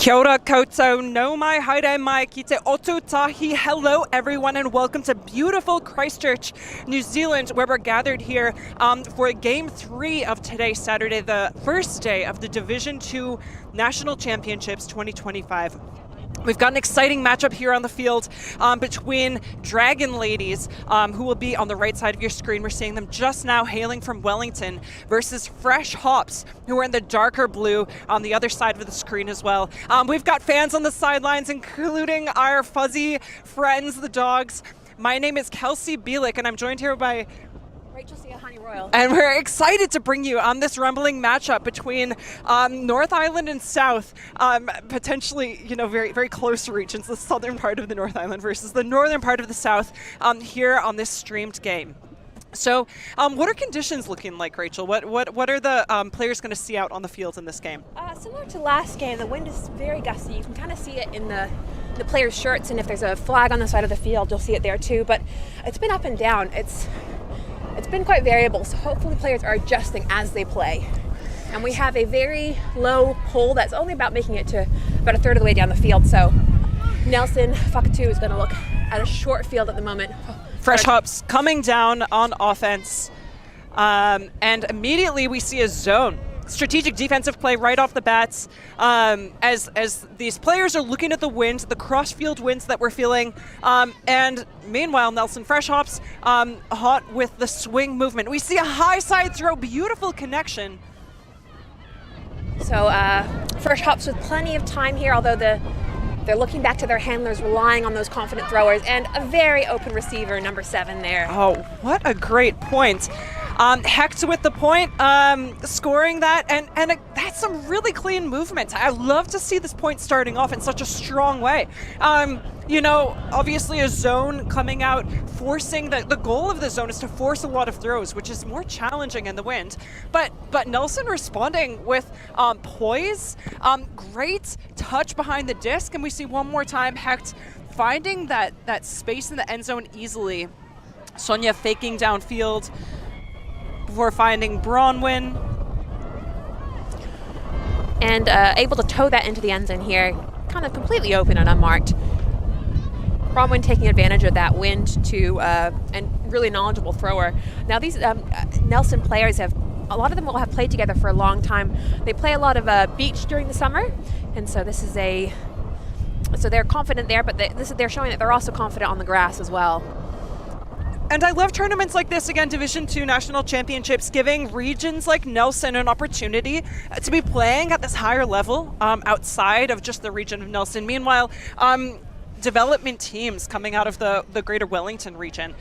Kia ora koutou, no mai haere mai ki te otu tahi. Hello everyone and welcome to beautiful Christchurch, New Zealand, where we're gathered here for Game 3 of today, Saturday, the first day of the Division 2 National Championships 2025. We've got an exciting matchup here on the field between DragonLadies, who will be on the right side of your screen. We're seeing them just now hailing from Wellington, versus Fresh Hops, who are in the darker blue on the other side of the screen as well. We've got fans on the sidelines, including our fuzzy friends, the dogs. My name is Kelsey Bielik, and I'm joined here by Royal. And we're excited to bring you on this rumbling matchup between North Island and South, potentially, you know, very, very close regions, the southern part of the North Island versus the northern part of the South, here on this streamed game. So what are conditions looking like, Rachel? What are the players going to see out on the field in this game? Similar to last game, the wind is very gusty. You can kind of see it in the players' shirts, and if there's a flag on the side of the field, you'll see it there too. But it's been up and down. It's been quite variable, so hopefully players are adjusting as they play. And we have a very low pole that's only about making it to about a third of the way down the field, so Nelson Whakatū is going to look at a short field at the moment. Fresh Hops coming down on offense, and immediately we see a zone. Strategic defensive play right off the bats, as these players are looking at the wind, the cross-field winds that we're feeling, and meanwhile Nelson Fresh Hops hot with the swing movement. We see a high side throw, beautiful connection. So Fresh Hops with plenty of time here, although they're looking back to their handlers, relying on those confident throwers, and a very open receiver, number 7 there. Oh, what a great point. Hecht with the point, scoring that, and that's some really clean movement. I love to see this point starting off in such a strong way. You know, obviously a zone coming out, forcing the goal of the zone is to force a lot of throws, which is more challenging in the wind. But Nelson responding with poise, great touch behind the disc, and we see one more time Hecht finding that space in the end zone easily. Sonia faking downfield before finding Bronwyn. And able to tow that into the end zone here, kind of completely open and unmarked. Bronwyn taking advantage of that wind to, and really knowledgeable thrower. Now these Nelson players a lot of them will have played together for a long time. They play a lot of beach during the summer, and so this is so they're confident there, but they're showing that they're also confident on the grass as well. And I love tournaments like this, again, Division 2 National Championships, giving regions like Nelson an opportunity to be playing at this higher level outside of just the region of Nelson. Meanwhile, development teams coming out of the greater Wellington region,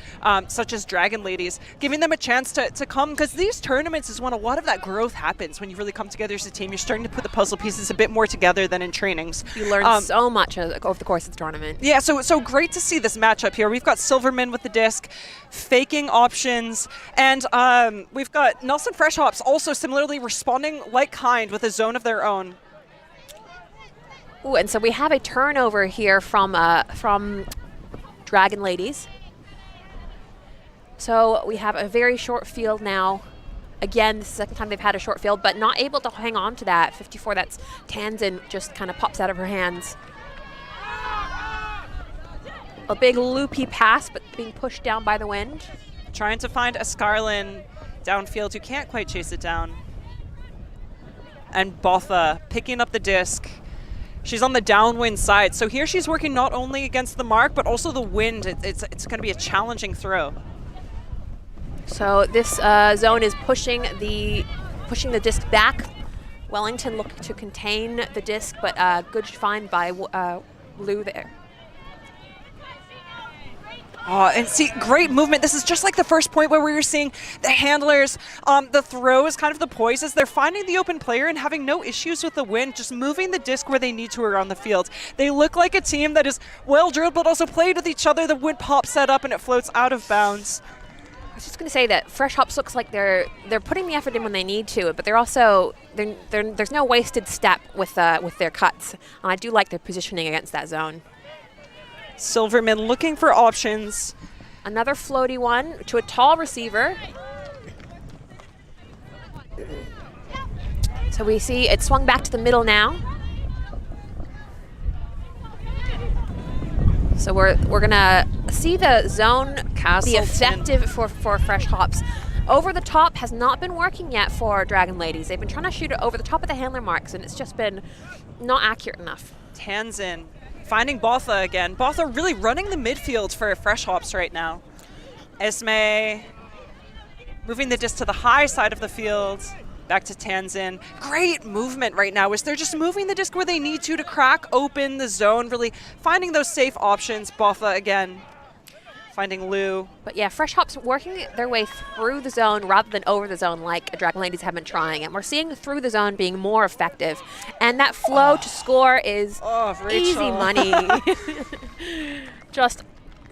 such as DragonLadies, giving them a chance to come, because these tournaments is when a lot of that growth happens, when you really come together as a team. You're starting to put the puzzle pieces a bit more together than in trainings. You learn so much over the course of the tournament. Yeah, so great to see this matchup here. We've got Silverman with the disc, faking options, and we've got Nelson Fresh Hops also similarly responding like kind with a zone of their own. Ooh, and so we have a turnover here from DragonLadies. So we have a very short field now. Again, this is the second time they've had a short field, but not able to hang on to that. 54, that's Tanzan, just kind of pops out of her hands. A big loopy pass, but being pushed down by the wind. Trying to find a Scarlin downfield who can't quite chase it down. And Botha picking up the disc. She's on the downwind side, so here she's working not only against the mark, but also the wind. It's going to be a challenging throw. So this zone is pushing the disc back. Wellington looking to contain the disc, but good find by Lou there. Oh, and see, great movement. This is just like the first point where we were seeing the handlers, the throws, kind of the poises. They're finding the open player and having no issues with the wind, just moving the disc where they need to around the field. They look like a team that is well drilled, but also played with each other. The wind pops that up and it floats out of bounds. I was just going to say that Fresh Hops looks like they're putting the effort in when they need to, but they're also there's no wasted step with their cuts. And I do like their positioning against that zone. Silverman looking for options. Another floaty one to a tall receiver. So we see it swung back to the middle now. So we're gonna see the zone be effective for Fresh Hops. Over the top has not been working yet for DragonLadies. They've been trying to shoot it over the top of the handler marks, and it's just been not accurate enough. Tanzin finding Botha again. Botha really running the midfield for Fresh Hops right now. Esme moving the disc to the high side of the field. Back to Tanzin. Great movement right now as they're just moving the disc where they need to crack open the zone, really finding those safe options. Botha again finding Lou. But yeah, Fresh Hops working their way through the zone rather than over the zone like DragonLadies have been trying. And we're seeing through the zone being more effective. And that flow to score is easy money. Just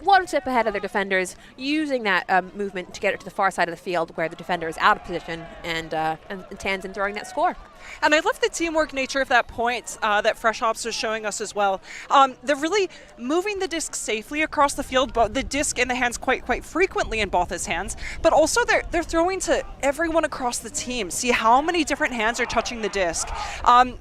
one step ahead of their defenders, using that movement to get it to the far side of the field where the defender is out of position, and Tanzin throwing that score. And I love the teamwork nature of that point that Fresh Hops was showing us as well. They're really moving the disc safely across the field, but the disc in the hands quite frequently in Botha's hands, but also they're throwing to everyone across the team. See how many different hands are touching the disc,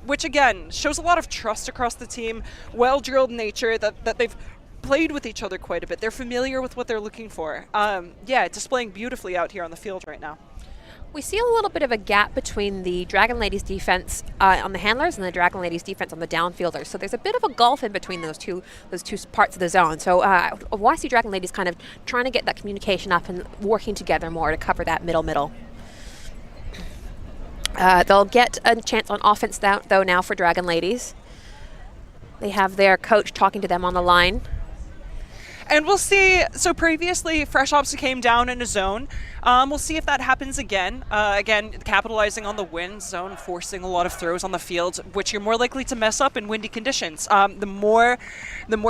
which again shows a lot of trust across the team, well-drilled nature that they've played with each other quite a bit. They're familiar with what they're looking for. Yeah, displaying beautifully out here on the field right now. We see a little bit of a gap between the DragonLadies defense on the handlers and the DragonLadies defense on the downfielders. So there's a bit of a gulf in between those two parts of the zone. So I see DragonLadies kind of trying to get that communication up and working together more to cover that middle. They'll get a chance on offense though now for DragonLadies. They have their coach talking to them on the line. And we'll see, so previously Fresh Hops came down in a zone. We'll see if that happens again. Again, capitalizing on the wind zone, forcing a lot of throws on the field, which you're more likely to mess up in windy conditions. The more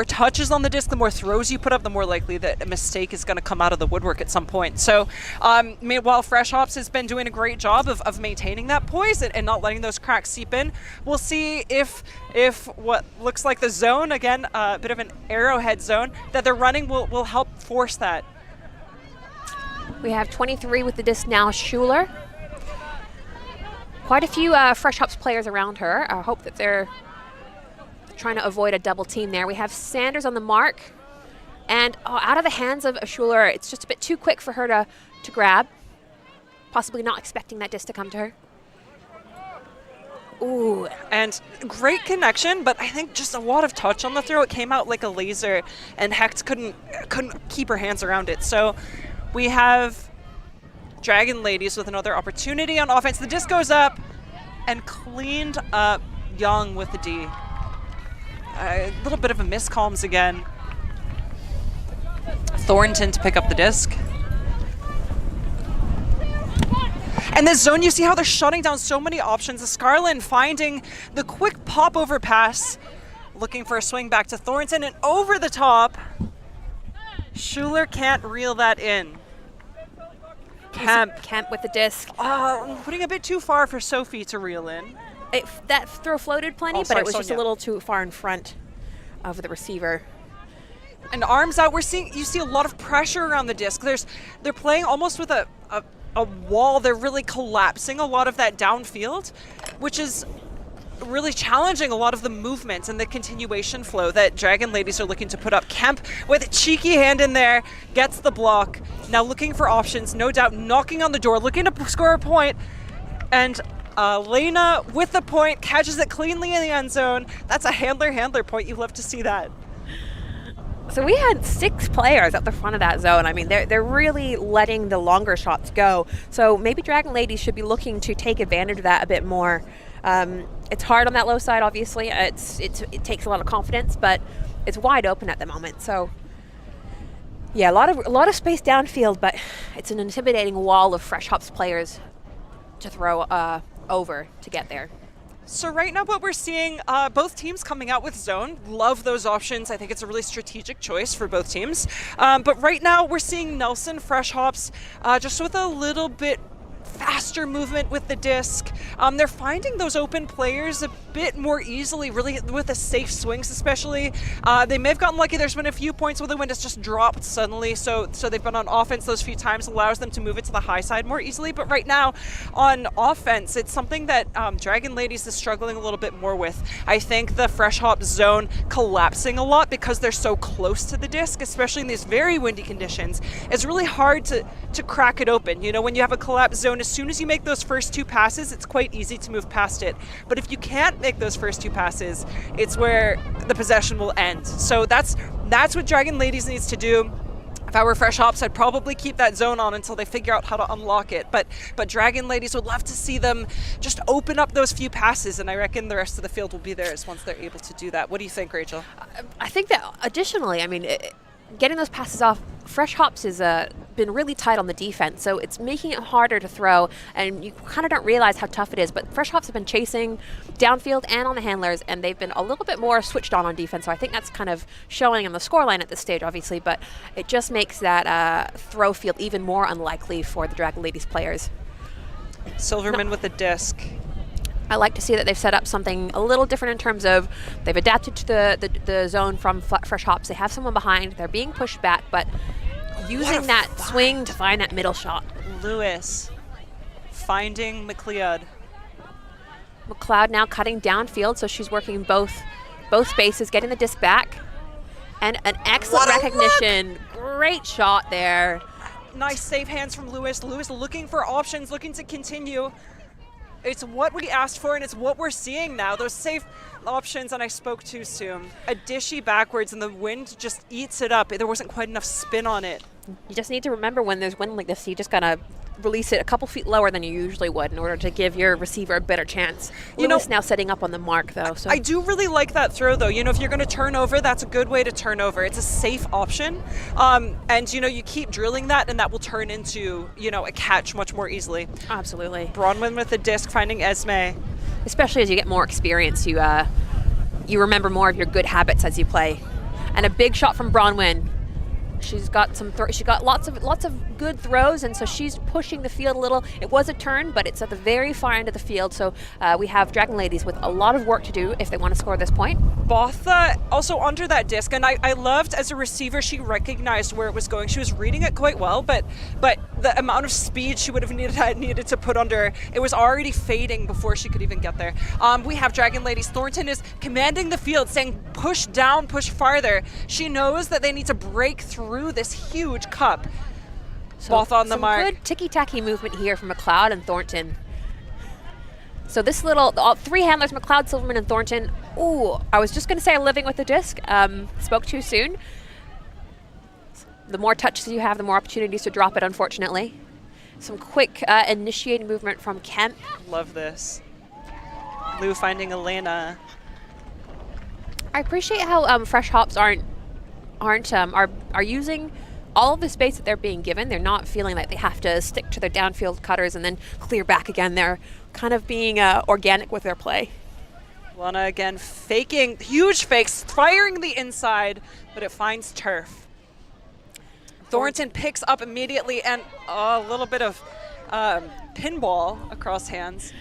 touches on the disc, the more throws you put up, the more likely that a mistake is going to come out of the woodwork at some point. So meanwhile, Fresh Hops has been doing a great job of maintaining that poise and not letting those cracks seep in. We'll see if what looks like the zone, again, a bit of an arrowhead zone, that they're running will help force that. We have 23 with the disc now, Schuler. Quite a few Fresh Hops players around her. I hope that they're trying to avoid a double team there. We have Sanders on the mark. And out of the hands of Schuler, it's just a bit too quick for her to grab. Possibly not expecting that disc to come to her. Ooh, and great connection, but I think just a lot of touch on the throw. It came out like a laser, and Hecht couldn't keep her hands around it. So we have DragonLadies with another opportunity on offense. The disc goes up and cleaned up Young with the D. A little bit of a miscalms again. Thornton to pick up the disc. And this zone, you see how they're shutting down so many options. Scarlin finding the quick pop-over pass, looking for a swing back to Thornton, and over the top. Schuler can't reel that in. Kemp with the disc. Putting a bit too far for Sophie to reel in. That throw floated plenty, but it was just a little too far in front of the receiver. And arms out, you see a lot of pressure around the disc. They're playing almost with a wall. They're really collapsing a lot of that downfield, which is really challenging a lot of the movement and the continuation flow that DragonLadies are looking to put up. Kemp with a cheeky hand in there, gets the block. Now looking for options, no doubt knocking on the door, looking to score a point. And Lena with the point, catches it cleanly in the end zone. That's a handler point. You love to see that. So we had 6 players at the front of that zone. I mean, they're really letting the longer shots go. So maybe DragonLadies should be looking to take advantage of that a bit more. It's hard on that low side, obviously. It takes a lot of confidence, but it's wide open at the moment. So yeah, a lot of space downfield, but it's an intimidating wall of Fresh Hops players to throw over to get there. So right now what we're seeing, both teams coming out with zone. Love those options. I think it's a really strategic choice for both teams. But right now we're seeing Nelson Fresh Hops just with a little bit faster movement with the disc. They're finding those open players a bit more easily, really with the safe swings especially. They may have gotten lucky. There's been a few points where the wind has just dropped suddenly, so they've been on offense those few times, allows them to move it to the high side more easily. But right now on offense, it's something that DragonLadies is struggling a little bit more with. I think the fresh hop zone collapsing a lot because they're so close to the disc, especially in these very windy conditions. It's really hard to crack it open. You know, when you have a collapse zone, as soon as you make those first 2 passes, it's quite easy to move past it. But if you can't make those first 2 passes, it's where the possession will end. So that's what DragonLadies needs to do. If I were Fresh Hops, I'd probably keep that zone on until they figure out how to unlock it. But DragonLadies would love to see them just open up those few passes, and I reckon the rest of the field will be theirs once they're able to do that. What do you think, Rachel? I think that additionally, I mean, getting those passes off, Fresh Hops has been really tight on the defense, so it's making it harder to throw, and you kind of don't realize how tough it is. But Fresh Hops have been chasing downfield and on the handlers, and they've been a little bit more switched on defense, so I think that's kind of showing on the scoreline at this stage, obviously, but it just makes that throw field even more unlikely for the DragonLadies players. Silverman with the disc. I like to see that they've set up something a little different in terms of they've adapted to the zone from Fresh Hops. They have someone behind. They're being pushed back, but using that swing to find that middle shot. Lewis finding McLeod. McLeod now cutting downfield, so she's working both spaces, getting the disc back. And an excellent recognition. Great shot there. Nice safe hands from Lewis. Lewis looking for options, looking to continue. It's what we asked for, and it's what we're seeing now. Those safe options, and I spoke too soon. A dishy backwards, and the wind just eats it up. There wasn't quite enough spin on it. You just need to remember when there's wind like this, you just gotta release it a couple feet lower than you usually would in order to give your receiver a better chance. Lewis now setting up on the mark, though. So I do really like that throw, though. You know, if you're going to turn over, that's a good way to turn over. It's a safe option. And, you know, you keep drilling that, and that will turn into, you know, a catch much more easily. Absolutely. Bronwyn with the disc, finding Esme. Especially as you get more experience, you remember more of your good habits as you play. And a big shot from Bronwyn. She's got lots of good throws, and so she's pushing the field a little. It was a turn, but it's at the very far end of the field, so we have DragonLadies with a lot of work to do if they want to score this point. Botha also under that disc, and I loved as a receiver she recognized where it was going. She was reading it quite well, but the amount of speed she would have needed to put under, it was already fading before she could even get there. We have DragonLadies. Thornton is commanding the field, saying push down, push farther. She knows that they need to break through this huge cup. So Both on the mark. Good ticky-tacky movement here from McLeod and Thornton. So this little, three handlers, McLeod, Silverman, and Thornton. Ooh, I was just going to say living with the disc. Spoke too soon. The more touches you have, the more opportunities to drop it, unfortunately. Some quick initiating movement from Kemp. Love this. Lou finding Elena. I appreciate how Fresh Hops are using all of the space that they're being given. They're not feeling like they have to stick to their downfield cutters and then clear back again. They're kind of being organic with their play. Lana again faking, huge fakes, firing the inside, but it finds turf. Thornton picks up immediately, and a little bit of pinball across hands.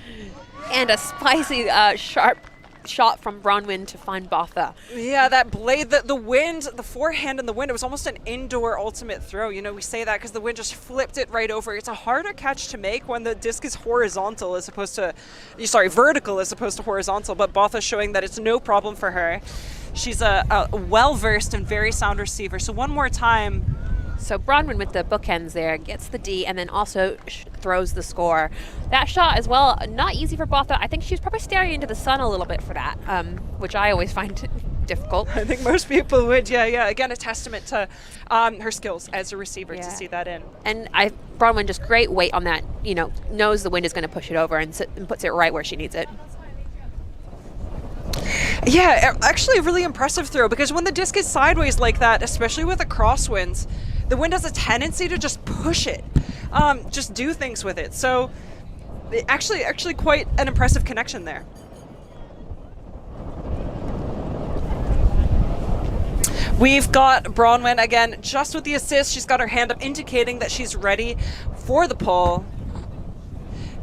And a spicy, sharp shot from Bronwyn to find Botha. Yeah, that blade, the wind, the forehand in the wind, it was almost an indoor ultimate throw. You know, we say that because the wind just flipped it right over. It's a harder catch to make when the disc is horizontal as opposed to, vertical as opposed to horizontal, but Botha's showing that it's no problem for her. She's a well-versed and very sound receiver. So one more time. So Bronwyn with the bookends there gets the D and then also throws the score. That shot as well, not easy for Botha. I think she was probably staring into the sun a little bit for that, which I always find difficult. I think most people would, yeah. Again, a testament to her skills as a receiver to see that in. And Bronwyn just great weight on that, knows the wind is going to push it over and puts it right where she needs it. Yeah, actually a really impressive throw, because when the disc is sideways like that, especially with the crosswinds, the wind has a tendency to just push it, just do things with it. So actually quite an impressive connection there. We've got Bronwyn again, just with the assist. She's got her hand up indicating that she's ready for the pull.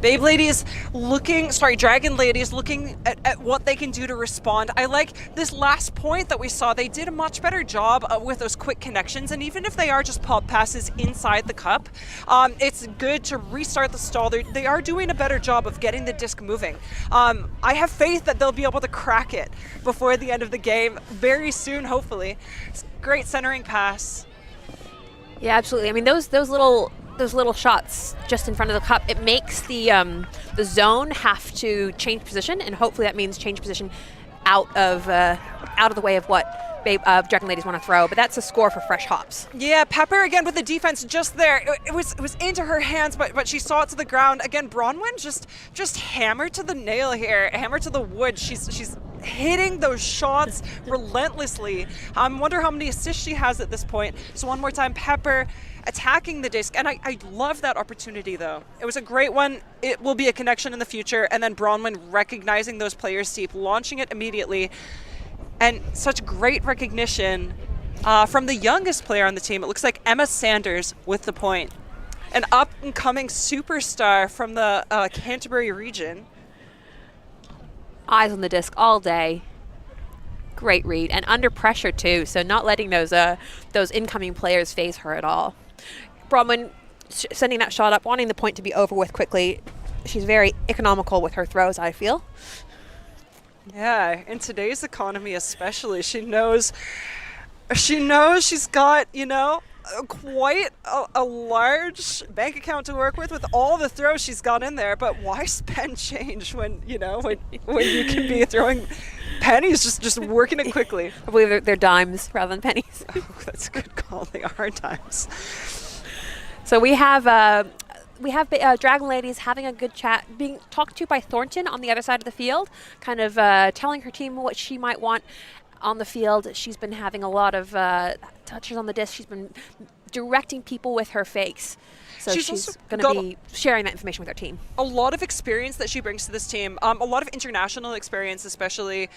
DragonLadies looking at what they can do to respond. I like this last point that we saw. They did a much better job with those quick connections, and even if they are just pop passes inside the cup, it's good to restart the stall. They are doing a better job of getting the disc moving. I have faith that they'll be able to crack it before the end of the game very soon, hopefully. Great centering pass. Yeah, absolutely. I mean, those little shots just in front of the cup, it makes the zone have to change position, and hopefully that means change position out of the way of what DragonLadies want to throw. But that's a score for Fresh Hops. Yeah, Pepper again with the defense just there. It was into her hands, but she saw it to the ground. Again, Bronwyn just hammered to the nail here, hammered to the wood. She's hitting those shots relentlessly. I wonder how many assists she has at this point. So one more time, Pepper attacking the disc, and I love that opportunity though. It was a great one. It will be a connection in the future, and then Bronwyn recognizing those players deep, launching it immediately, and such great recognition from the youngest player on the team. It looks like Emma Sanders with the point, an up-and-coming superstar from the Canterbury region. Eyes on the disc all day. Great read, and under pressure too, so not letting those incoming players phase her at all. Bronwyn sending that shot up, wanting the point to be over with quickly. She's very economical with her throws, I feel. Yeah, in today's economy especially, she knows she's got, quite a large bank account to work with all the throws she's got in there, but why spend change when you can be throwing pennies, just working it quickly. I believe they're dimes rather than pennies. Oh, that's a good call. They are dimes. So we have DragonLadies having a good chat, being talked to by Thornton on the other side of the field, kind of telling her team what she might want on the field. She's been having a lot of touches on the disc. She's been directing people with her face. So she's going to be sharing that information with her team. A lot of experience that she brings to this team. A lot of international experience, especially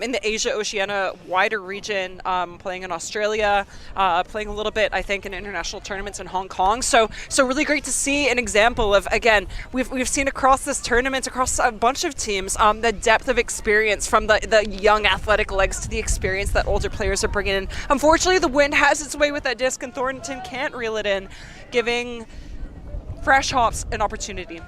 in the Asia-Oceania wider region, playing in Australia, playing a little bit, I think, in international tournaments in Hong Kong. So really great to see an example of, again, we've seen across this tournament, across a bunch of teams, the depth of experience from the young athletic legs to the experience that older players are bringing in. Unfortunately, the wind has its way with that disc, and Thornton can't reel it in, giving Fresh Hops an opportunity.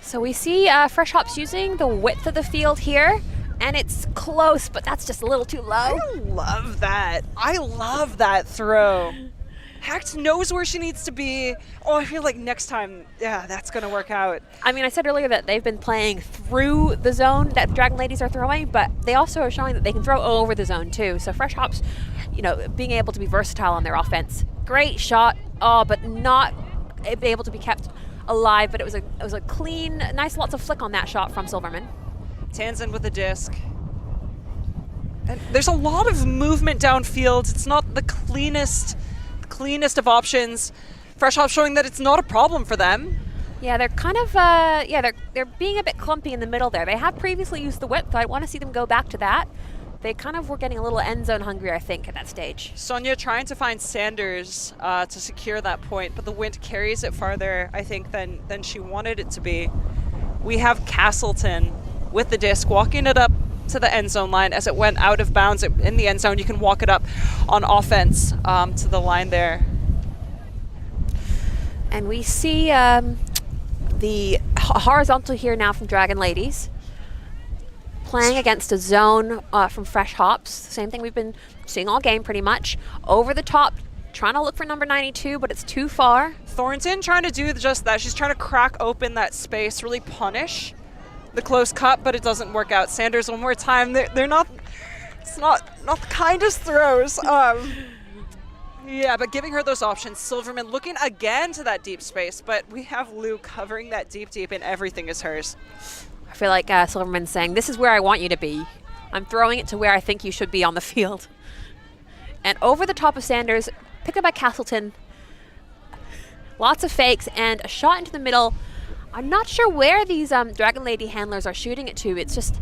So we see Fresh Hops using the width of the field here, and it's close, but that's just a little too low. I love that. I love that throw. Hecht knows where she needs to be. Oh, I feel like next time, yeah, that's going to work out. I mean, I said earlier that they've been playing through the zone that DragonLadies are throwing, but they also are showing that they can throw over the zone too. So Fresh Hops, being able to be versatile on their offense. Great shot, but not able to be kept alive. But it was a clean, nice, lots of flick on that shot from Silverman. Tanzan with the disc. And there's a lot of movement downfield. It's not the cleanest of options. Fresh Hops showing that it's not a problem for them. Yeah, they're kind of they're being a bit clumpy in the middle there. They have previously used the whip, so I want to see them go back to that. They kind of were getting a little end zone hungry, I think, at that stage. Sonia trying to find Sanders to secure that point, but the wind carries it farther, I think, than she wanted it to be. We have Castleton with the disc, walking it up to the end zone line as it went out of bounds in the end zone. You can walk it up on offense to the line there. And we see the horizontal here now from DragonLadies, playing against a zone from Fresh Hops. Same thing we've been seeing all game pretty much. Over the top, trying to look for number 92, but it's too far. Thornton trying to do just that. She's trying to crack open that space, really punish the close cut, but it doesn't work out. Sanders one more time. They're not, it's not the kindest throws. Yeah, but giving her those options. Silverman looking again to that deep space, but we have Lou covering that deep, and everything is hers. I feel like Silverman's saying, this is where I want you to be. I'm throwing it to where I think you should be on the field. And over the top of Sanders, picked up by Castleton. Lots of fakes and a shot into the middle. I'm not sure where these DragonLady handlers are shooting it to. It's just,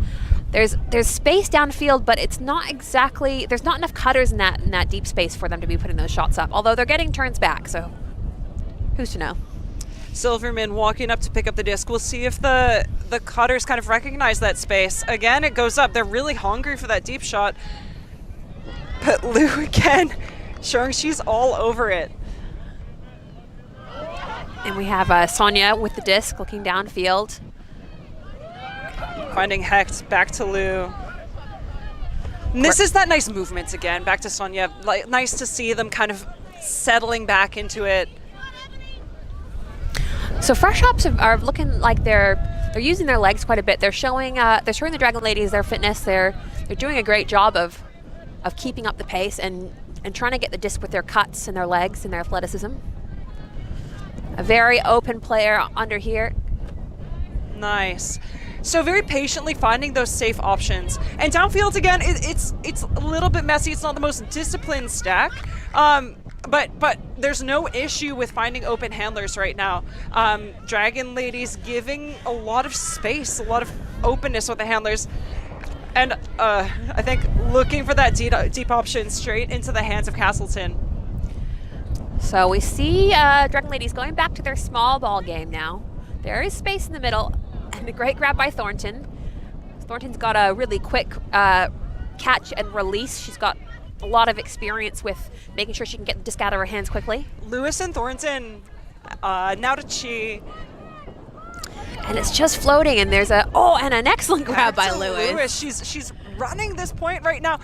there's space downfield, but it's not exactly, there's not enough cutters in that deep space for them to be putting those shots up. Although they're getting turns back, so who's to know? Silverman walking up to pick up the disc. We'll see if the cutters kind of recognize that space. Again, it goes up. They're really hungry for that deep shot. But Lou again, showing she's all over it. And we have Sonia with the disc looking downfield. Finding Hecht, back to Lou. And this is that nice movement again, back to Sonia. Like, nice to see them kind of settling back into it. So Fresh Hops are looking like they're using their legs quite a bit. They're showing the Dragon Ladies their fitness. They're doing a great job of keeping up the pace and trying to get the disc with their cuts and their legs and their athleticism. A very open player under here. Nice. So very patiently finding those safe options. And downfield again, it's a little bit messy. It's not the most disciplined stack. But there's no issue with finding open handlers right now. Dragon Ladies giving a lot of space, a lot of openness with the handlers. And I think looking for that deep option straight into the hands of Castleton. So we see Dragon Ladies going back to their small ball game now. There is space in the middle, and a great grab by Thornton. Thornton's got a really quick catch and release. She's got a lot of experience with making sure she can get the disc out of her hands quickly. Lewis and Thornton, now to Chi. And it's just floating, and there's and an excellent grab by Lewis. She's running this point right now.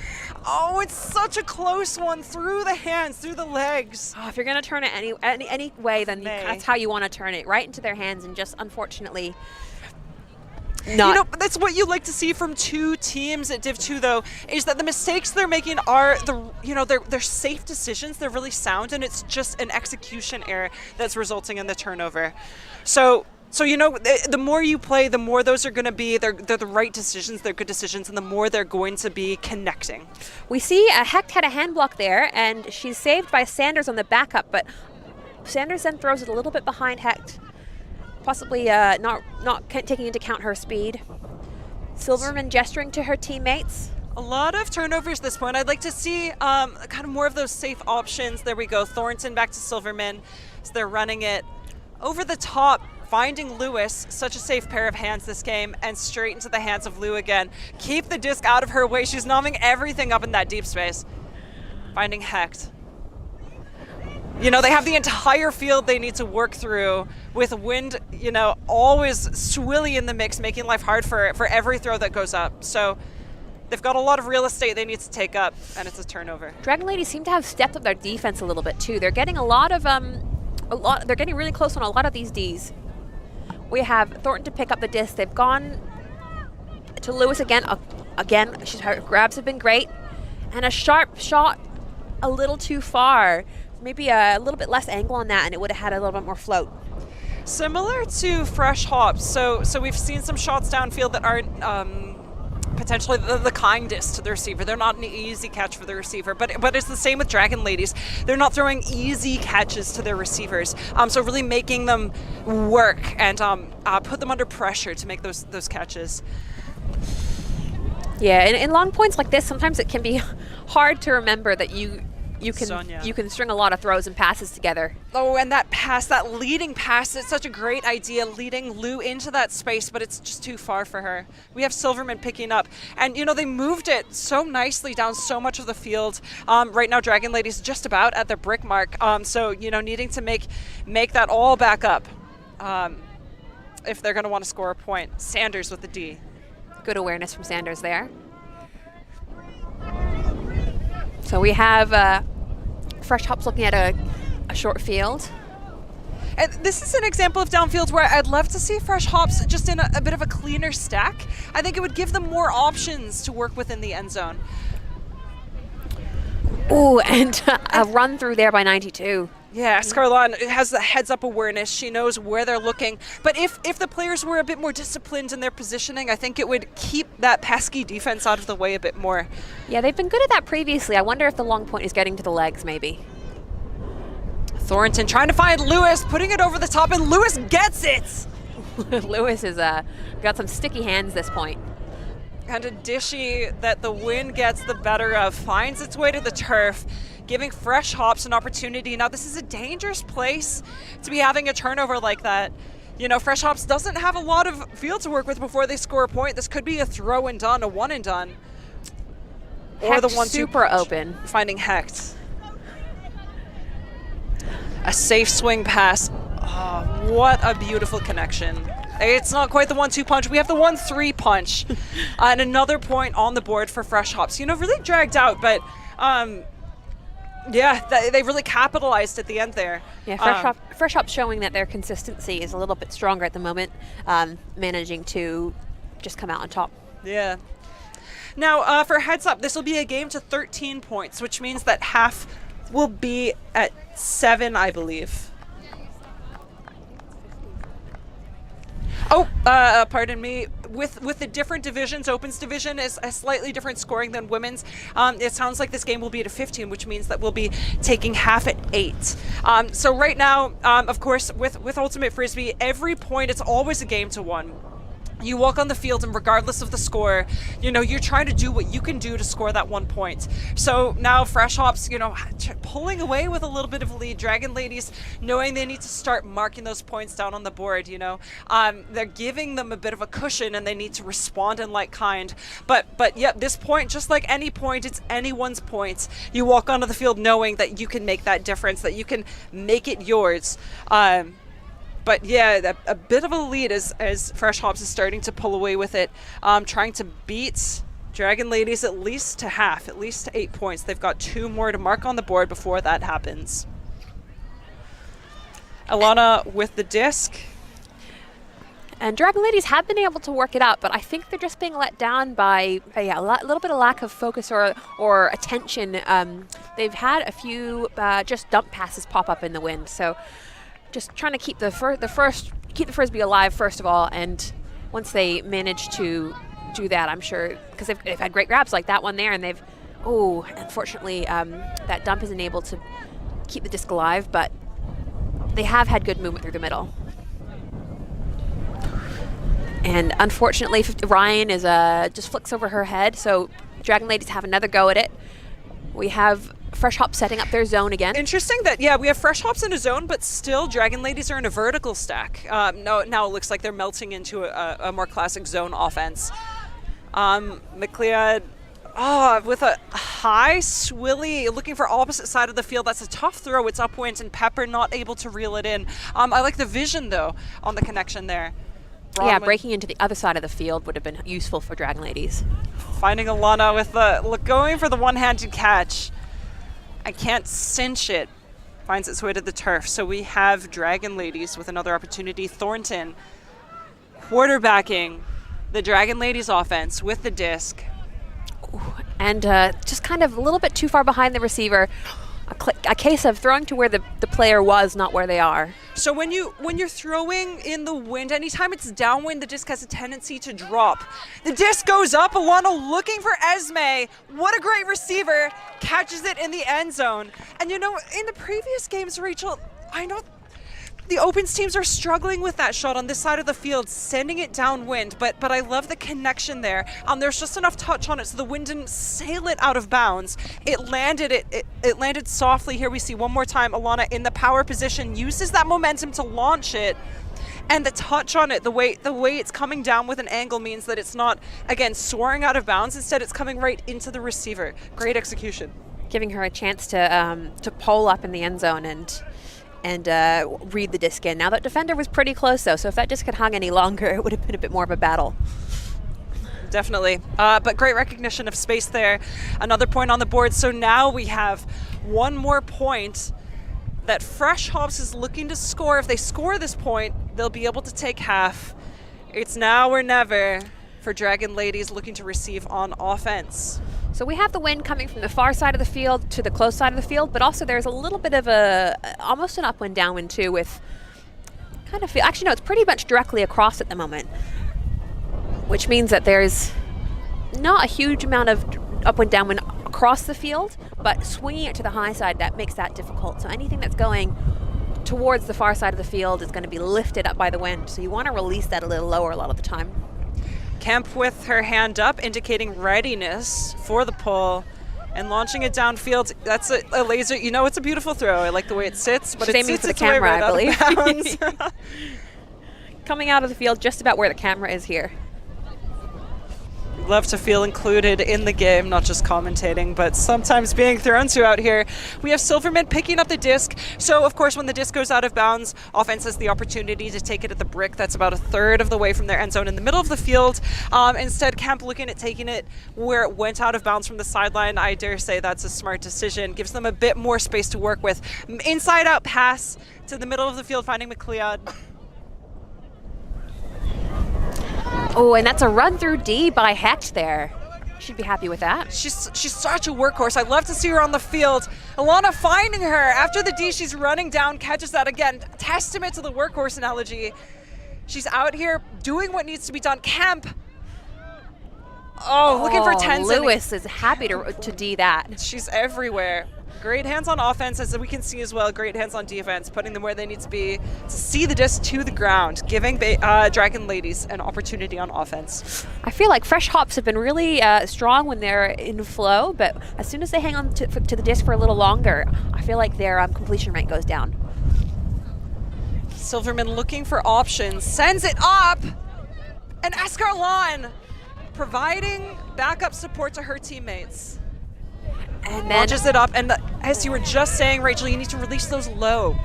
Oh, it's such a close one through the hands, through the legs. Oh, if you're gonna turn it any way, then that's how you want to turn it, right into their hands, and just unfortunately. That's what you like to see from two teams at Div 2, though, is that the mistakes they're making are they're safe decisions. They're really sound, and it's just an execution error that's resulting in the turnover. So the more you play, the more those are going to be. They're the right decisions. They're good decisions, and the more they're going to be connecting. We see Hecht had a hand block there, and she's saved by Sanders on the backup, but Sanders then throws it a little bit behind Hecht. Possibly not taking into account her speed. Silverman gesturing to her teammates. A lot of turnovers at this point. I'd like to see kind of more of those safe options. There we go. Thornton back to Silverman. So they're running it over the top, finding Lewis. Such a safe pair of hands this game, and straight into the hands of Lou again. Keep the disc out of her way. She's nomming everything up in that deep space. Finding Hecht. They have the entire field they need to work through with wind, always swilly in the mix, making life hard for every throw that goes up. So they've got a lot of real estate they need to take up, and it's a turnover. Dragon Ladies seem to have stepped up their defense a little bit too. They're getting they're getting really close on a lot of these Ds. We have Thornton to pick up the disc. They've gone to Lewis again. Her grabs have been great, and a sharp shot a little too far. Maybe a little bit less angle on that, and it would have had a little bit more float. Similar to Fresh Hops, so we've seen some shots downfield that aren't potentially the kindest to the receiver. They're not an easy catch for the receiver, but it's the same with Dragon Ladies. They're not throwing easy catches to their receivers, so really making them work and put them under pressure to make those catches. Yeah, in long points like this, sometimes it can be hard to remember that you can string a lot of throws and passes together. Oh, and that pass, that leading pass, it's such a great idea, leading Lou into that space, but it's just too far for her. We have Silverman picking up, and they moved it so nicely down so much of the field. Right now, Dragon Ladies just about at the brick mark, so needing to make that all back up if they're going to want to score a point. Sanders with the D. Good awareness from Sanders there. So we have Fresh Hops looking at a short field. And this is an example of downfield where I'd love to see Fresh Hops just in a bit of a cleaner stack. I think it would give them more options to work within the end zone. Ooh, and a run through there by 92. Yeah, Scarlon has the heads-up awareness. She knows where they're looking. But if the players were a bit more disciplined in their positioning, I think it would keep that pesky defense out of the way a bit more. Yeah, they've been good at that previously. I wonder if the long point is getting to the legs, maybe. Thornton trying to find Lewis, putting it over the top, and Lewis gets it! Lewis has got some sticky hands this point. kind of dishy that the wind gets the better of, finds its way to the turf, giving Fresh Hops an opportunity. Now, this is a dangerous place to be having a turnover like that. You know, Fresh Hops doesn't have a lot of field to work with before they score a point. This could be a throw and done, a one and done. Or the 1-2 super open. Finding Hecht. A safe swing pass. Oh, what a beautiful connection. It's not quite the 1-2 punch. We have the 1-3 punch. And another point on the board for Fresh Hops. You know, really dragged out, but yeah, they really capitalized at the end there. Yeah, Fresh Hops showing that their consistency is a little bit stronger at the moment, managing to just come out on top. Yeah. Now, for heads up, this will be a game to 13 points, which means that half will be at 7, I believe. Oh, pardon me. With the different divisions, Opens division is a slightly different scoring than Women's. It sounds like this game will be at 15, which means that we'll be taking half at 8. So right now, of course, with Ultimate Frisbee, every point, it's always a game to 1. You walk on the field, and regardless of the score, you know, you're trying to do what you can do to score that 1 point. So now Fresh Hops, you know, pulling away with a little bit of a lead. DragonLadies knowing they need to start marking those points down on the board, you know. They're giving them a bit of a cushion, and they need to respond in like kind. But yeah, this point, just like any point, it's anyone's point. You walk onto the field knowing that you can make that difference, that you can make it yours. But yeah, a bit of a lead as Fresh Hops is starting to pull away with it, trying to beat DragonLadies at least to half, at least to 8 points. They've got 2 more to mark on the board before that happens. Alana with the disc. And DragonLadies have been able to work it out, but I think they're just being let down by a little bit of lack of focus or attention. They've had a few just dump passes pop up in the wind, so just trying to keep the Frisbee alive first of all, and once they manage to do that, I'm sure, because they've had great grabs like that one there, and unfortunately that dump isn't able to keep the disc alive, but they have had good movement through the middle. And unfortunately, Ryan is just flicks over her head, so DragonLadies have another go at it. We have Fresh Hops setting up their zone again. Interesting that, yeah, we have Fresh Hops in a zone, but still DragonLadies are in a vertical stack. Now it looks like they're melting into a more classic zone offense. McLeod, with a high swilly, looking for opposite side of the field. That's a tough throw. It's upwind, and Pepper not able to reel it in. I like the vision, though, on the connection there. Bronwyn. Yeah, breaking into the other side of the field would have been useful for DragonLadies. Finding Alana with going for the one-handed catch. I can't cinch it. Finds its way to the turf. So we have DragonLadies with another opportunity. Thornton quarterbacking the DragonLadies offense with the disc. Ooh, and just kind of a little bit too far behind the receiver. A case of throwing to where the player was, not where they are. So when you're throwing in the wind, anytime it's downwind, the disc has a tendency to drop. The disc goes up. Alana looking for Esme. What a great receiver. Catches it in the end zone. And you know, in the previous games, Rachel, I know the Opens teams are struggling with that shot on this side of the field, sending it downwind, but I love the connection there. There's just enough touch on it so the wind didn't sail it out of bounds. It landed softly. Here we see one more time Alana in the power position, uses that momentum to launch it. And the touch on it, the way it's coming down with an angle means that it's not, again, soaring out of bounds. Instead, it's coming right into the receiver. Great execution. Giving her a chance to pole up in the end zone and read the disc in. Now that defender was pretty close though, so if that disc had hung any longer, it would have been a bit more of a battle. Definitely, but great recognition of space there. Another point on the board, so now we have one more point that Fresh Hops is looking to score. If they score this point, they'll be able to take half. It's now or never for DragonLadies looking to receive on offense. So we have the wind coming from the far side of the field to the close side of the field, but also there's a little bit of almost an upwind downwind too, with kind of, actually no, it's pretty much directly across at the moment, which means that there's not a huge amount of upwind downwind across the field, but swinging it to the high side, that makes that difficult. So anything that's going towards the far side of the field is going to be lifted up by the wind, so you want to release that a little lower a lot of the time. Kemp with her hand up, indicating readiness for the pull. And launching it downfield, that's a laser. You know, it's a beautiful throw. I like the way it sits, but She's it aiming sits for the its way camera, right I believe. out of bounds. Coming out of the field just about where the camera is here. Love to feel included in the game, not just commentating, but sometimes being thrown to out here. We have Silverman picking up the disc. So, of course, when the disc goes out of bounds, offense has the opportunity to take it at the brick. That's about a third of the way from their end zone in the middle of the field. Instead, Kemp looking at taking it where it went out of bounds from the sideline. I dare say that's a smart decision. Gives them a bit more space to work with. Inside out pass to the middle of the field, finding McLeod. Oh, and that's a run through D by Hecht there. She'd be happy with that. She's such a workhorse. I love to see her on the field. Alana finding her after the D. She's running down, catches that again. Testament to the workhorse analogy. She's out here doing what needs to be done. Kemp. Oh, looking for Tenzin. Lewis is happy to D that. She's everywhere. Great hands on offense, as we can see as well. Great hands on defense, putting them where they need to be to see the disc to the ground, giving DragonLadies an opportunity on offense. I feel like Fresh Hops have been really strong when they're in flow, but as soon as they hang on to the disc for a little longer, I feel like their completion rate goes down. Silverman looking for options, sends it up, and Escarlon providing backup support to her teammates. And then launches it up, and as you were just saying, Rachel, you need to release those low.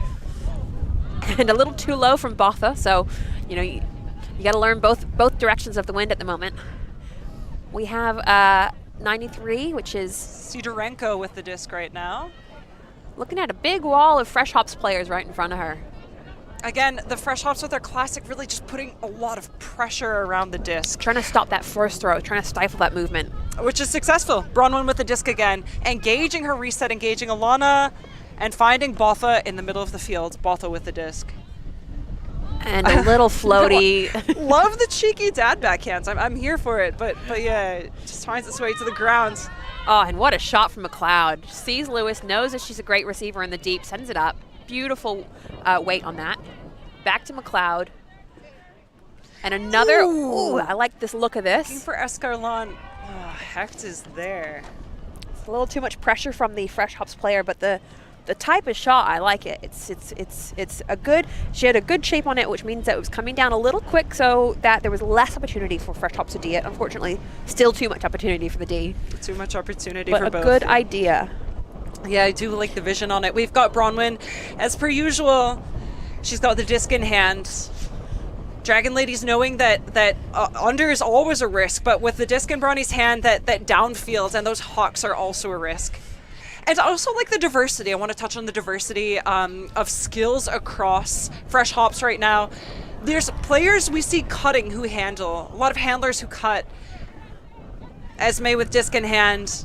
And a little too low from Botha, so you know you got to learn both directions of the wind at the moment. We have 93, which is Sidorenko with the disc right now. Looking at a big wall of Fresh Hops players right in front of her. Again, the Fresh Hops with their classic really just putting a lot of pressure around the disc. Trying to stop that first throw, trying to stifle that movement. Which is successful. Bronwyn with the disc again, engaging her reset, engaging Alana, and finding Botha in the middle of the field. Botha with the disc. And a little floaty. Love the cheeky dad backhands. I'm here for it, but yeah, it just finds its way to the ground. Oh, and what a shot from McLeod. Sees Lewis, knows that she's a great receiver in the deep, sends it up. Beautiful weight on that. Back to McLeod. And another, ooh, I like this look of this. Looking for Escarlon. Oh, Hecht is there. It's a little too much pressure from the Fresh Hops player, but the type of shot, I like it. It's a good, she had a good shape on it, which means that it was coming down a little quick so that there was less opportunity for Fresh Hops to D it. Unfortunately, still too much opportunity for the D. Too much opportunity but for both. But a good idea. Yeah, I do like the vision on it. We've got Bronwyn, as per usual. She's got the disc in hand. DragonLadies knowing that under is always a risk, but with the disc in Bronny's hand, that downfield and those hawks are also a risk. And I also like the diversity. I want to touch on the diversity of skills across Fresh Hops right now. There's players we see cutting who handle, a lot of handlers who cut. Esme with disc in hand,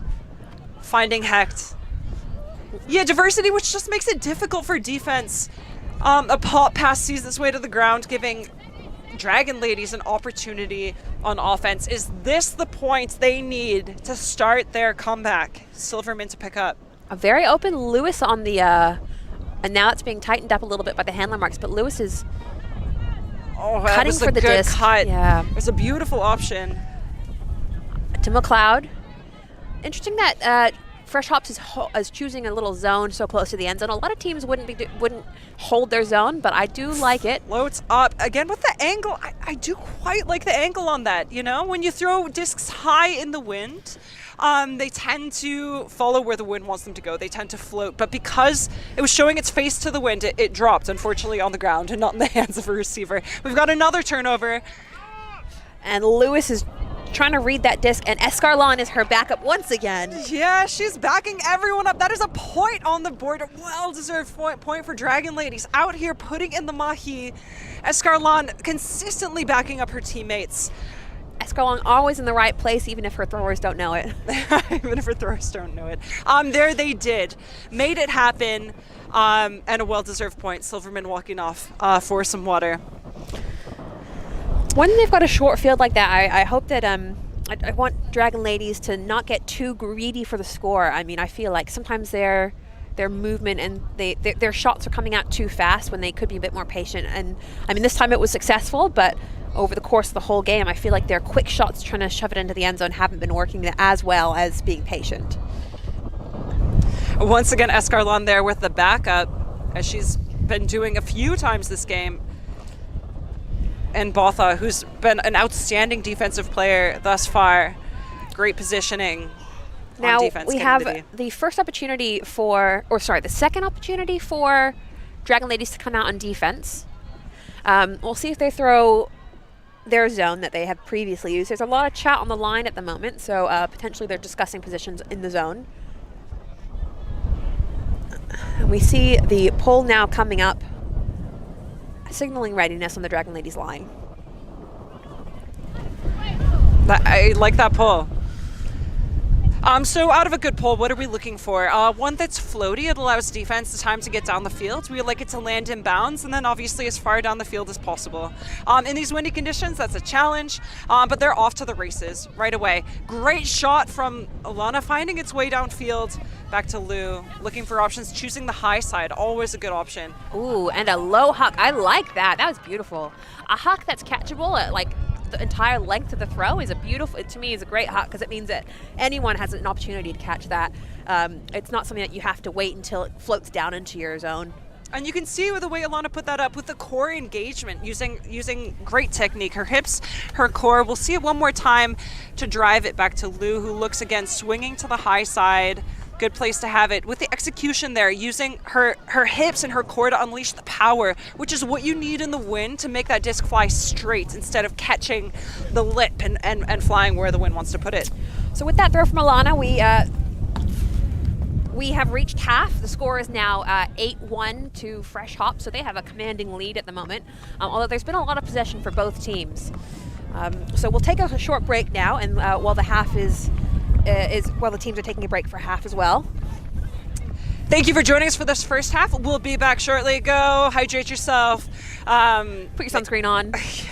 finding Hecht. Yeah, diversity, which just makes it difficult for defense. A pop pass sees its way to the ground, giving DragonLadies an opportunity on offense. Is this the point they need to start their comeback? Silverman to pick up. A very open Lewis on the, and now it's being tightened up a little bit by the handler marks, but Lewis is cutting for the disc. Cut. Yeah, it's a beautiful option. To McLeod. Interesting that Fresh Hops is choosing a little zone so close to the end zone. A lot of teams wouldn't hold their zone, but I do like it. Floats up again with the angle. I do quite like the angle on that. You know, when you throw discs high in the wind, they tend to follow where the wind wants them to go. They tend to float, but because it was showing its face to the wind, it dropped, unfortunately, on the ground and not in the hands of a receiver. We've got another turnover. And Lewis is trying to read that disc, and Escarlon is her backup once again. Yeah, she's backing everyone up. That is a point on the board, a well-deserved point for DragonLadies. Out here putting in the mahi. Escarlon consistently backing up her teammates. Escarlon always in the right place, even if her throwers don't know it. Even if her throwers don't know it. There they did. Made it happen, and a well-deserved point. Silverman walking off for some water. When they've got a short field like that, I hope that I want DragonLadies to not get too greedy for the score. I mean, I feel like sometimes their movement and their shots are coming out too fast when they could be a bit more patient. And I mean, this time it was successful, but over the course of the whole game, I feel like their quick shots trying to shove it into the end zone haven't been working as well as being patient. Once again, Escarlon there with the backup, as she's been doing a few times this game. And Botha, who's been an outstanding defensive player thus far. Great positioning now on defense. We have the first opportunity for, or sorry, the second opportunity for DragonLadies to come out on defense. We'll see if they throw their zone that they have previously used. There's a lot of chat on the line at the moment, so potentially they're discussing positions in the zone. And we see the pull now coming up, signaling readiness on the DragonLadies line. I like that pull. So out of a good pull, what are we looking for? One that's floaty. It allows defense the time to get down the field. We like it to land in bounds, and then obviously as far down the field as possible. In these windy conditions, that's a challenge, but they're off to the races right away. Great shot from Alana, finding its way downfield. Back to Lou, looking for options, choosing the high side, always a good option. Ooh, and a low huck. I like that. That was beautiful. A huck that's catchable at like the entire length of the throw is a beautiful, to me, is a great huck, because it means that anyone has an opportunity to catch that. It's not something that you have to wait until it floats down into your zone. And you can see with the way Alana put that up with the core engagement, using great technique. Her hips, her core. We'll see it one more time to drive it back to Lou, who looks again, swinging to the high side. Good place to have it. With the execution there, using her hips and her core to unleash the power, which is what you need in the wind to make that disc fly straight instead of catching the lip and flying where the wind wants to put it. So with that throw from Alana, we have reached half. The score is now 8-1 to Fresh Hop, so they have a commanding lead at the moment, although there's been a lot of possession for both teams. So we'll take a short break now, and while the half while the teams are taking a break for half as well. Thank you for joining us for this first half. We'll be back shortly. Go hydrate yourself. Put your sunscreen on.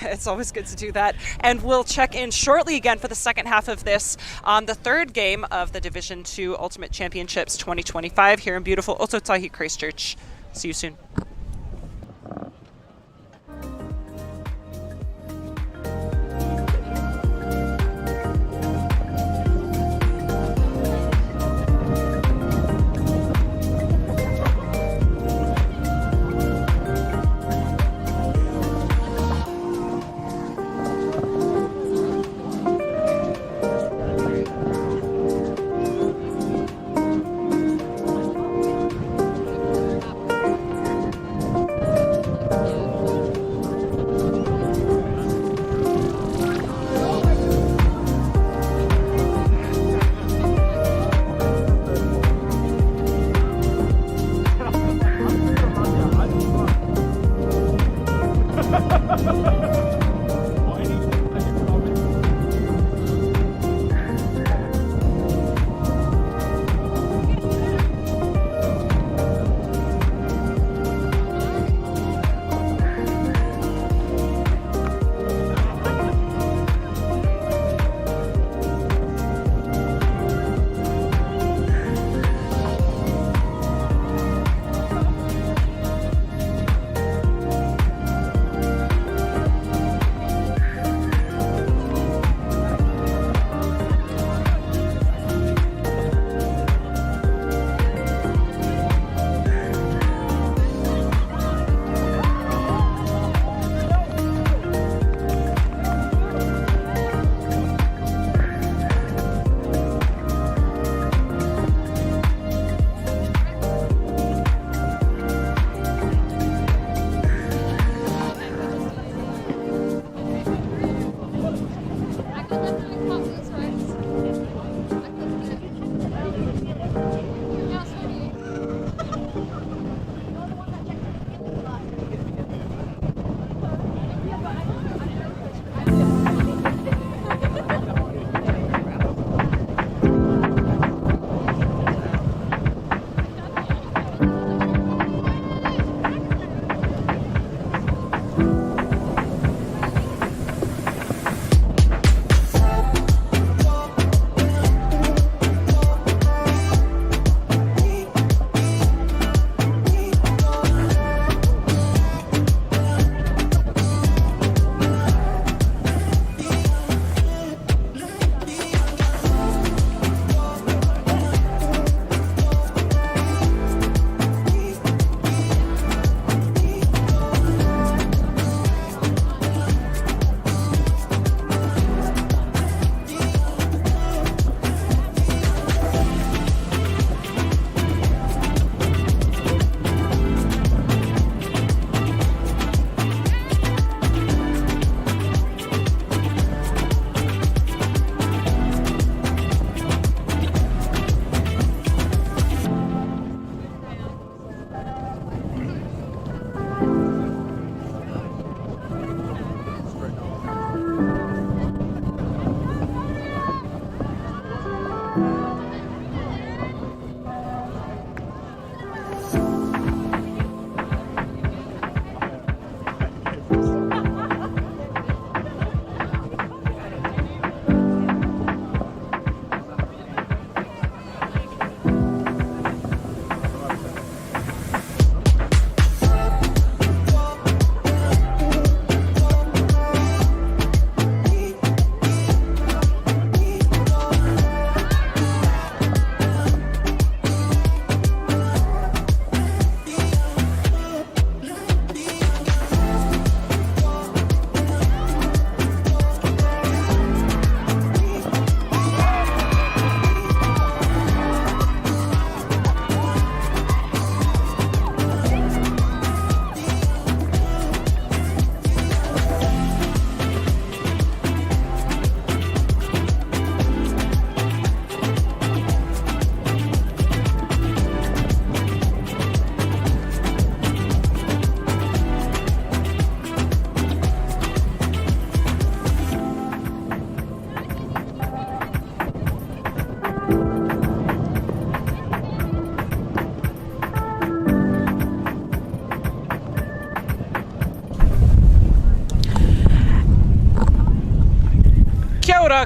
It's always good to do that. And we'll check in shortly again for the second half of this, the third game of the Division 2 Ultimate Championships 2025 here in beautiful Ototahi, Christchurch. See you soon.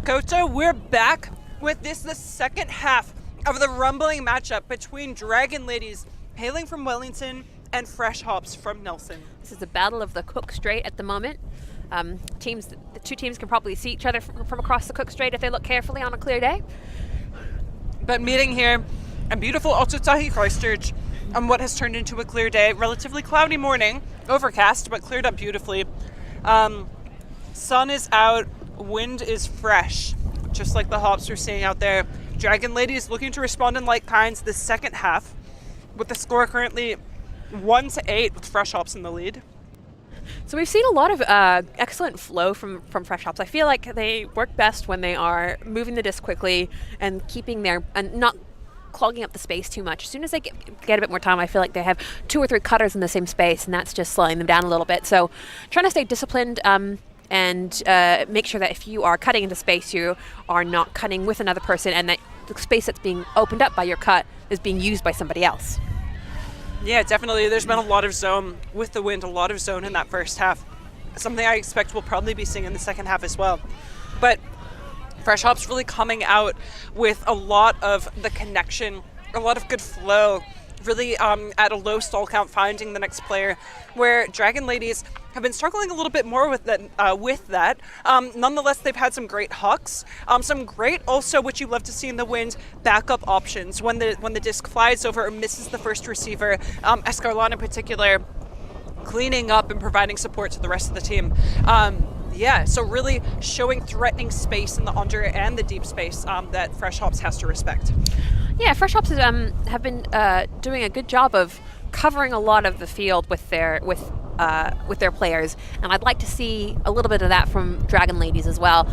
Makoto. We're back with the second half of the rumbling matchup between DragonLadies, hailing from Wellington, and Fresh Hops from Nelson. This is the battle of the Cook Strait at the moment. The two teams can probably see each other from across the Cook Strait if they look carefully on a clear day. But meeting here in beautiful Otutahi, Christchurch, on what has turned into a clear day, relatively cloudy morning, overcast, but cleared up beautifully. Sun is out, wind is fresh, just like the Hops we're seeing out there. DragonLadies looking to respond in like kinds the second half, with the score currently 1-8 with Fresh Hops in the lead. So we've seen a lot of excellent flow from Fresh Hops. I feel like they work best when they are moving the disc quickly and keeping and not clogging up the space too much. As soon as they get a bit more time, I feel like they have 2 or 3 cutters in the same space, and that's just slowing them down a little bit. So trying to stay disciplined and make sure that if you are cutting into space, you are not cutting with another person, and that the space that's being opened up by your cut is being used by somebody else. Yeah, definitely. There's been a lot of zone with the wind, a lot of zone in that first half. Something I expect we'll probably be seeing in the second half as well. But Fresh Hops really coming out with a lot of the connection, a lot of good flow, really at a low stall count finding the next player, where DragonLadies have been struggling a little bit more with that. Nonetheless, they've had some great hucks, some great also, which you love to see in the wind, backup options when the disc flies over or misses the first receiver. Escarlon in particular, cleaning up and providing support to the rest of the team. So really showing threatening space in the under and the deep space that Fresh Hops has to respect. Yeah, Fresh Hops have been doing a good job of covering a lot of the field with their players, and I'd like to see a little bit of that from DragonLadies as well.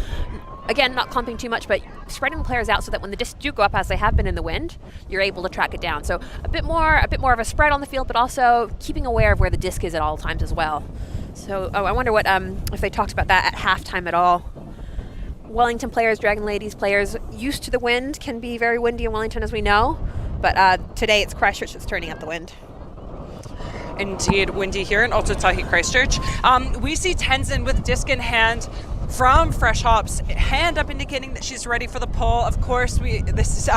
Again, not clumping too much, but spreading the players out so that when the discs do go up, as they have been in the wind, you're able to track it down. So a bit more of a spread on the field, but also keeping aware of where the disc is at all times as well. So I wonder what if they talked about that at halftime at all. Wellington players, DragonLadies players, used to the wind, can be very windy in Wellington, as we know. But today it's Christchurch that's turning up the wind. Indeed, windy here in Otutahi, Christchurch. We see Tenzin with disc in hand from Fresh Hops, hand up indicating that she's ready for the pull. Of course, this is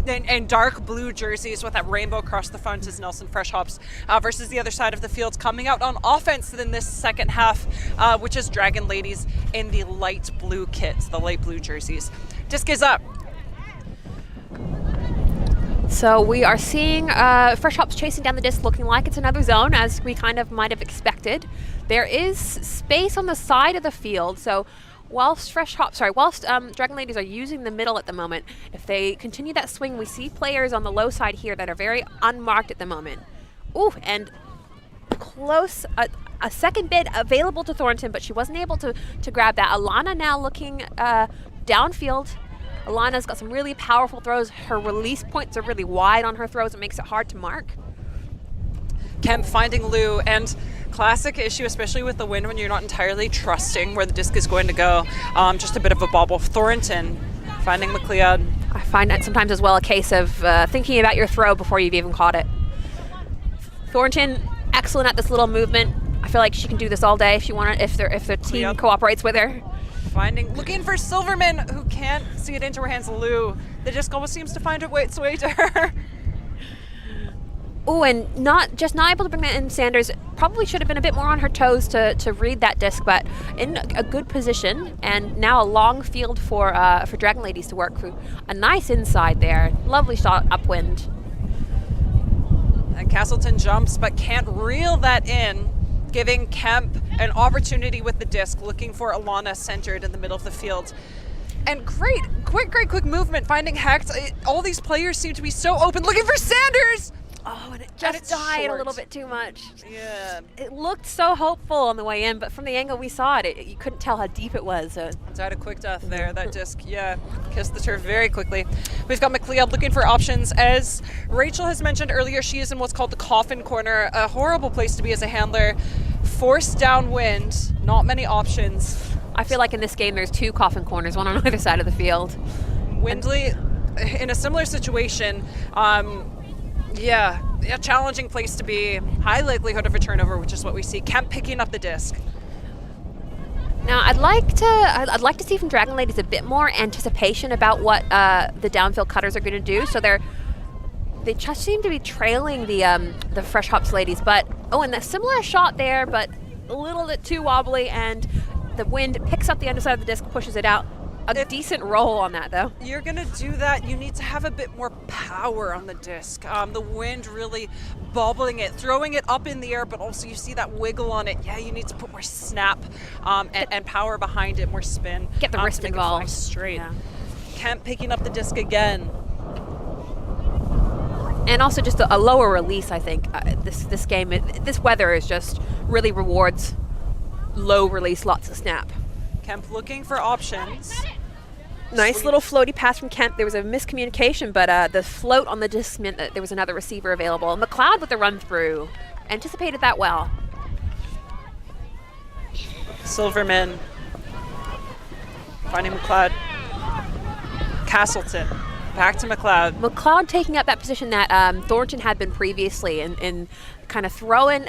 in dark blue jerseys with that rainbow across the front is Nelson Fresh Hops versus the other side of the field coming out on offense in this second half, which is DragonLadies in the light blue kits, the light blue jerseys. Disc is up. So we are seeing Fresh Hops chasing down the disc, looking like it's another zone, as we kind of might have expected. There is space on the side of the field, so whilst DragonLadies are using the middle at the moment, if they continue that swing, we see players on the low side here that are very unmarked at the moment. Ooh, and close, a second bid available to Thornton, but she wasn't able to grab that. Alana now looking downfield. Alana's got some really powerful throws. Her release points are really wide on her throws. It makes it hard to mark. Kemp finding Lou, and classic issue, especially with the wind, when you're not entirely trusting where the disc is going to go. Just a bit of a bobble. Thornton finding McLeod. I find that sometimes as well a case of thinking about your throw before you've even caught it. Thornton, excellent at this little movement. I feel like she can do this all day if the team cooperates with her. Looking for Silverman, who can't see it into her hands. Lou, the disc almost seems to find its way to her. Oh, and not able to bring that in. Sanders probably should have been a bit more on her toes to read that disc, but in a good position, and now a long field for DragonLadies to work through. A nice inside there, lovely shot upwind. And Castleton jumps, but can't reel that in, giving Kemp an opportunity with the disc, looking for Alana centered in the middle of the field. And great quick movement, finding Hecht. All these players seem to be so open, looking for Sanders! Oh, and it just died short. A little bit too much. Yeah. It looked so hopeful on the way in, but from the angle we saw it, you couldn't tell how deep it was. Died a quick death there. That disc, kissed the turf very quickly. We've got McLeod looking for options. As Rachel has mentioned earlier, she is in what's called the coffin corner, a horrible place to be as a handler. Forced downwind, not many options. I feel like in this game there's 2 coffin corners, one on either side of the field. Windley, in a similar situation, a challenging place to be. High likelihood of a turnover, which is what we see. Kemp picking up the disc. Now, I'd like to see from DragonLadies a bit more anticipation about what the downfield cutters are going to do. So they just seem to be trailing the Fresh Hops ladies. But and a similar shot there, but a little bit too wobbly, and the wind picks up the underside of the disc, pushes it out. A decent roll on that, though. You're going to do that, you need to have a bit more power on the disc. The wind really bobbling it, throwing it up in the air, but also you see that wiggle on it. Yeah, you need to put more snap and power behind it, more spin. Get the wrist involved. Straight. Yeah. Kemp picking up the disc again. And also just a lower release, I think. This game, this weather is just really rewards low release, lots of snap. Kemp looking for options. Nice little floaty pass from Kemp. There was a miscommunication, but the float on the disc meant that there was another receiver available. McLeod with the run through. Anticipated that well. Silverman finding McLeod. Castleton back to McLeod. McLeod taking up that position that Thornton had been previously in kind of throwing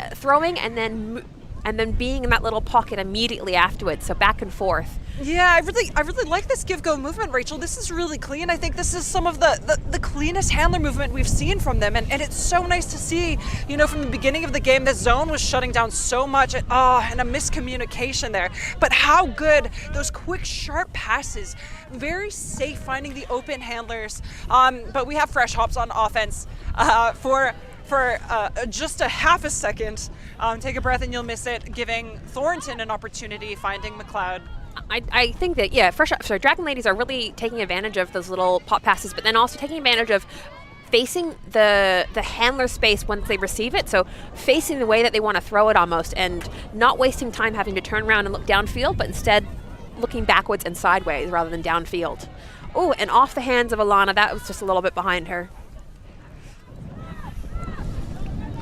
and then being in that little pocket immediately afterwards, so back and forth. Yeah, I really like this give-go movement, Rachel. This is really clean. I think this is some of the cleanest handler movement we've seen from them, and it's so nice to see, from the beginning of the game, the zone was shutting down so much, and a miscommunication there. But how good, those quick, sharp passes, very safe finding the open handlers. But we have Fresh Hops on offense for just a half a second. Take a breath and you'll miss it, giving Thornton an opportunity, finding McLeod. I think that, DragonLadies are really taking advantage of those little pop passes, but then also taking advantage of facing the handler space once they receive it, so facing the way that they want to throw it almost, and not wasting time having to turn around and look downfield, but instead looking backwards and sideways rather than downfield. Oh, and off the hands of Alana, that was just a little bit behind her.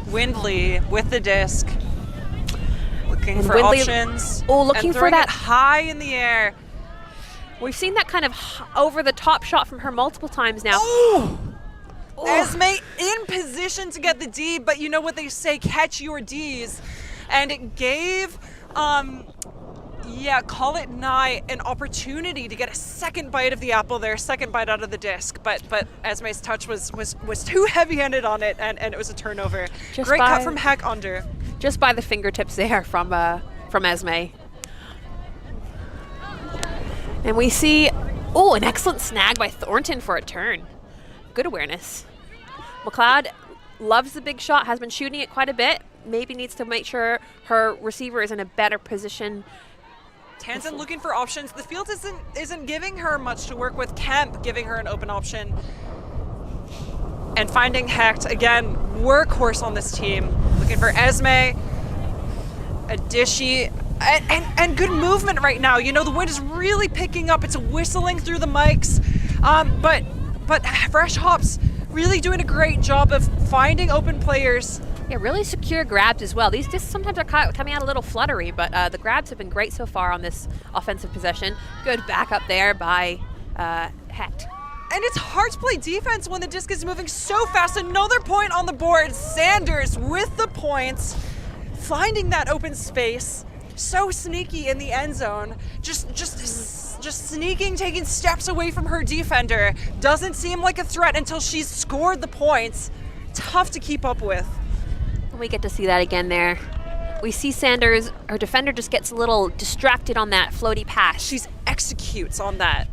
Windley with the disc. Looking for Windley, options. Looking for that high in the air. We've seen that kind of over the top shot from her multiple times now. Esme in position to get the D, but you know what they say, catch your Ds. And it gave call it Nye an opportunity to get a second bite of the apple there, second bite out of the disc, but Esme's touch was too heavy-handed on it, and it was a turnover. Great cut from Heck under. Just by the fingertips there from Esme. And we see, an excellent snag by Thornton for a turn. Good awareness. McLeod loves the big shot, has been shooting it quite a bit. Maybe needs to make sure her receiver is in a better position. Tansen looking for options. The field isn't giving her much to work with. Kemp giving her an open option. And finding Hecht, again, workhorse on this team. Looking for Esme, Adishi, and good movement right now. The wind is really picking up. It's whistling through the mics. But Fresh Hops really doing a great job of finding open players. Yeah, really secure grabs as well. These discs sometimes are coming out a little fluttery, but the grabs have been great so far on this offensive possession. Good backup there by Hecht. And it's hard to play defense when the disc is moving so fast. Another point on the board. Sanders with the points, finding that open space. So sneaky in the end zone. Just sneaking, taking steps away from her defender. Doesn't seem like a threat until she's scored the points. Tough to keep up with. We get to see that again there. We see Sanders, her defender just gets a little distracted on that floaty pass. She executes on that.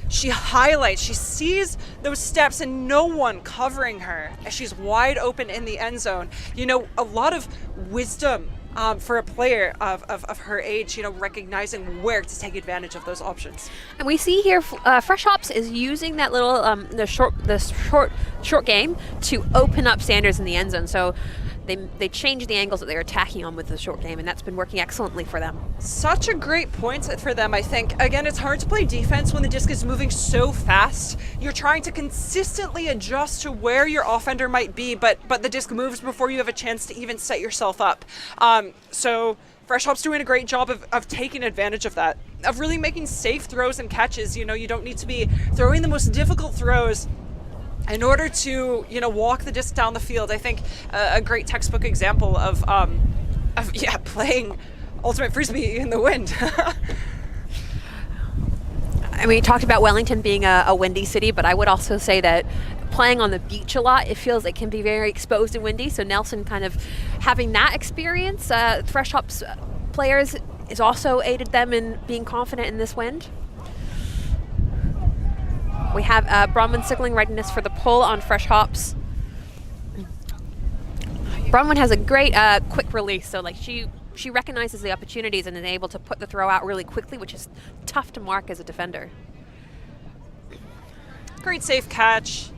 She highlights, she sees those steps and no one covering her as she's wide open in the end zone. A lot of wisdom for a player of her age, recognizing where to take advantage of those options. And we see here, Fresh Hops is using that little the short game to open up Sanders in the end zone. So they changed the angles that they're attacking on with the short game, and that's been working excellently for them. Such a great point for them, I think. Again, it's hard to play defense when the disc is moving so fast. You're trying to consistently adjust to where your offender might be, but the disc moves before you have a chance to even set yourself up. So Fresh Hop's doing a great job of taking advantage of that, of really making safe throws and catches. You don't need to be throwing the most difficult throws in order to, walk the disc down the field. I think a great textbook example of playing Ultimate Frisbee in the wind. I mean, we talked about Wellington being a windy city, but I would also say that playing on the beach a lot, it feels it can be very exposed and windy. So Nelson kind of having that experience, Fresh Hops players, is also aided them in being confident in this wind. We have Bronwyn signaling readiness for the pull on Fresh Hops. Bronwyn has a great quick release, so like she recognizes the opportunities and is able to put the throw out really quickly, which is tough to mark as a defender. Great safe catch.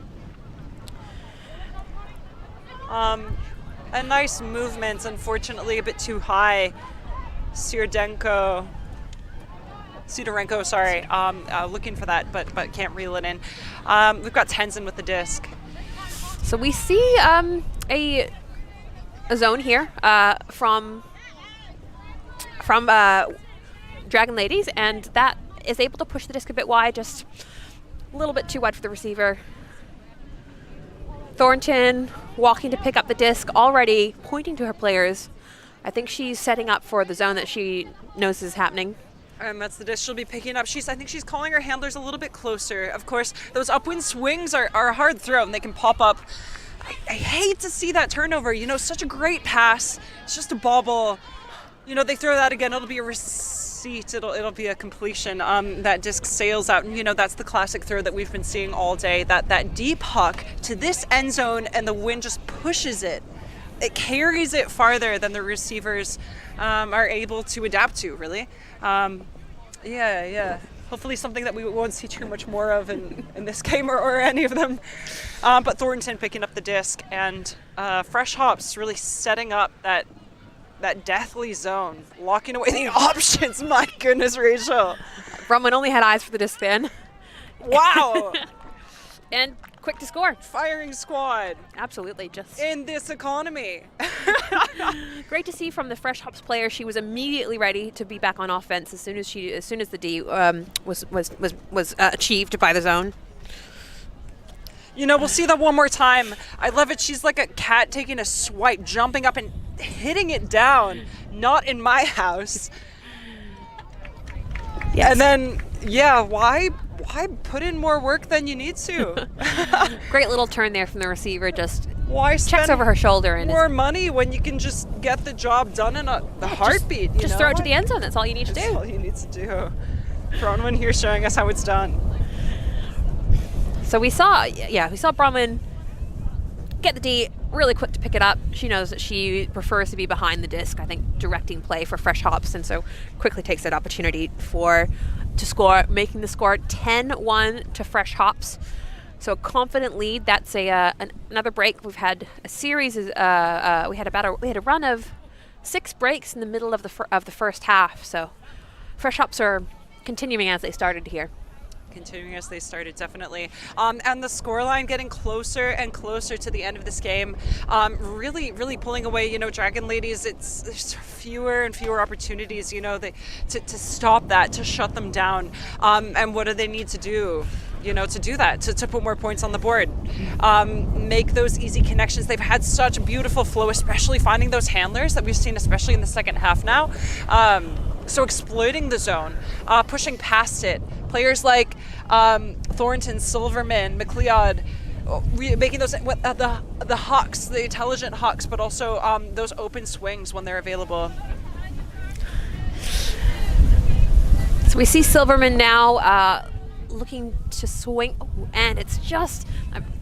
A nice movement, unfortunately a bit too high. Sidorenko, sorry, looking for that, but can't reel it in. We've got Tenzin with the disc. So we see a zone here from DragonLadies, and that is able to push the disc a bit wide, just a little bit too wide for the receiver. Thornton walking to pick up the disc, already pointing to her players. I think she's setting up for the zone that she knows is happening. And that's the disc she'll be picking up. I think she's calling her handlers a little bit closer. Of course, those upwind swings are a hard throw, and they can pop up. I hate to see that turnover. You know, such a great pass. It's just a bobble. You know, they throw that again, it'll be a receipt. It'll be a completion. That disc sails out, and you know that's the classic throw that we've been seeing all day. That deep huck to this end zone, and the wind just pushes it. It carries it farther than the receivers are able to adapt to, really. Yeah. Hopefully something that we won't see too much more of in this game or any of them. But Thornton picking up the disc, and Fresh Hops really setting up that deathly zone, locking away the options. My goodness, Rachel. Bronwyn only had eyes for the disc then. Wow. And quick to score. Firing squad. Absolutely, just in this economy. Great to see from the Fresh Hops player. She was immediately ready to be back on offense as soon as the D was achieved by the zone. You know, we'll see that one more time. I love it. She's like a cat taking a swipe, jumping up and hitting it down. Not in my house. Yes. And then, yeah, why put in more work than you need to? Great little turn there from the receiver. Just why checks over her shoulder and more money when you can just get the job done in a heartbeat. Just throw it to the end zone. That's all you need to do. That's all you need to do. Bronwyn here showing us how it's done. So we saw Bronwyn get the D really quick to pick it up. She knows that she prefers to be behind the disc, I think, directing play for Fresh Hops, and so quickly takes that opportunity to score, making the score 10-1 to Fresh Hops. So a confident lead. That's another break. We've had a series. We had a run of 6 breaks in the middle of the first half. So Fresh Hops are continuing as they started here. Continuing as they started, definitely. And the scoreline getting closer and closer to the end of this game. Really pulling away, DragonLadies. There's fewer and fewer opportunities, to stop that, to shut them down. And what do they need to do? To do that, to put more points on the board. Make those easy connections. They've had such beautiful flow, especially finding those handlers that we've seen, especially in the second half now. So exploiting the zone, pushing past it. Players like Thornton, Silverman, McLeod, making those the hucks, the intelligent hucks, but also those open swings when they're available. So we see Silverman now looking to swing, and it's just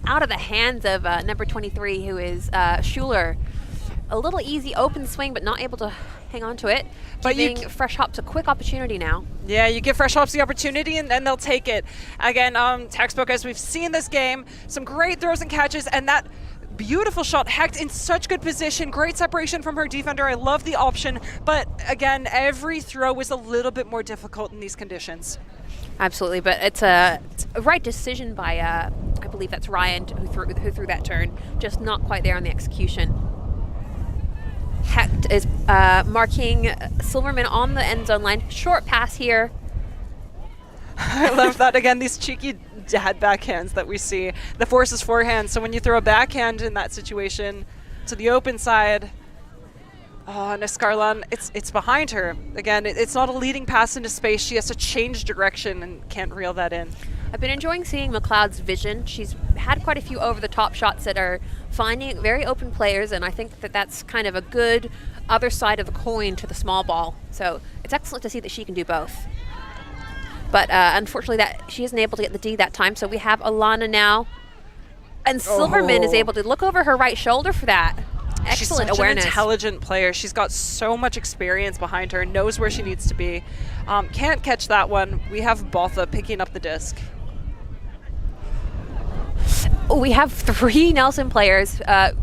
out of the hands of number 23, who is Schuler. A little easy open swing, but not able to hang on to it. But giving Fresh Hops a quick opportunity now. Yeah, you give Fresh Hops the opportunity, and they'll take it. Again, textbook, as we've seen this game, some great throws and catches, and that beautiful shot. Hecht in such good position, great separation from her defender. I love the option, but again, every throw was a little bit more difficult in these conditions. Absolutely, but it's a right decision by, I believe that's Ryan who threw that turn, just not quite there on the execution. Hecht is marking Silverman on the end zone line. Short pass here. I love that. Again, these cheeky dad backhands that we see. The force is forehand, so when you throw a backhand in that situation to the open side, Oh, and Escarlon, it's behind her. Again, it's not a leading pass into space. She has to change direction and can't reel that in. I've been enjoying seeing McLeod's vision. She's had quite a few over-the-top shots that are finding very open players, and I think that that's kind of a good other side of the coin to the small ball. So it's excellent to see that she can do both. But unfortunately, that she isn't able to get the D that time, so we have Alana now. And Silverman is able to look over her right shoulder for that. Excellent She's such awareness. An intelligent player. She's got so much experience behind her, knows where she needs to be. Can't catch that one. We have Botha picking up the disc. We have 3 Nelson players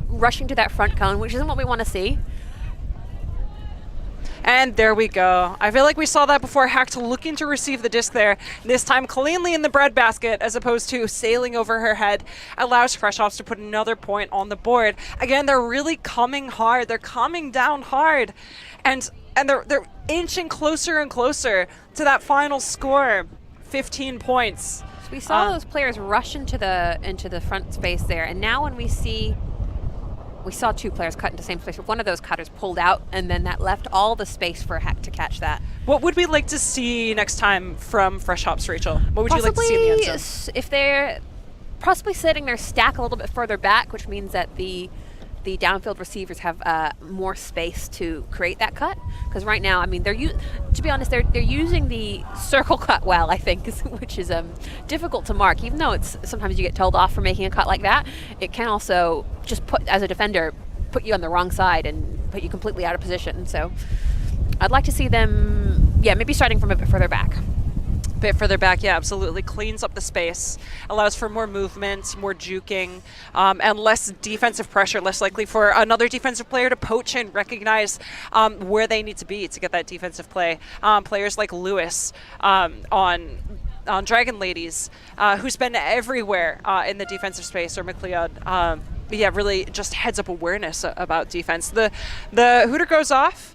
rushing to that front cone, which isn't what we want to see. And there we go. I feel like we saw that before. Hacked looking to receive the disc there. This time cleanly in the breadbasket as opposed to sailing over her head. Allows Fresh Hops to put another point on the board. Again, they're really coming hard. They're coming down hard. And they're inching closer and closer to that final score. 15 points. So we saw those players rush into the front space there. And now when we saw 2 players cut into the same space. One of those cutters pulled out, and then that left all the space for Hack to catch that. What would we like to see next time from Fresh Hops, Rachel? What would you like to see in the end zone? If they're possibly setting their stack a little bit further back, which means that the downfield receivers have more space to create that cut. Because right now, I mean, to be honest, they're using the circle cut well, I think, which is difficult to mark. Even though it's sometimes you get told off for making a cut like that, it can also just as a defender, put you on the wrong side and put you completely out of position. So I'd like to see them, maybe starting from a bit further back. Bit further back, yeah, absolutely. Cleans up the space, allows for more movement, more juking, and less defensive pressure, less likely for another defensive player to poach and recognize where they need to be to get that defensive play. Players like Lewis on DragonLadies, who's been everywhere in the defensive space, or McLeod. Really just heads up awareness about defense. The hooter goes off.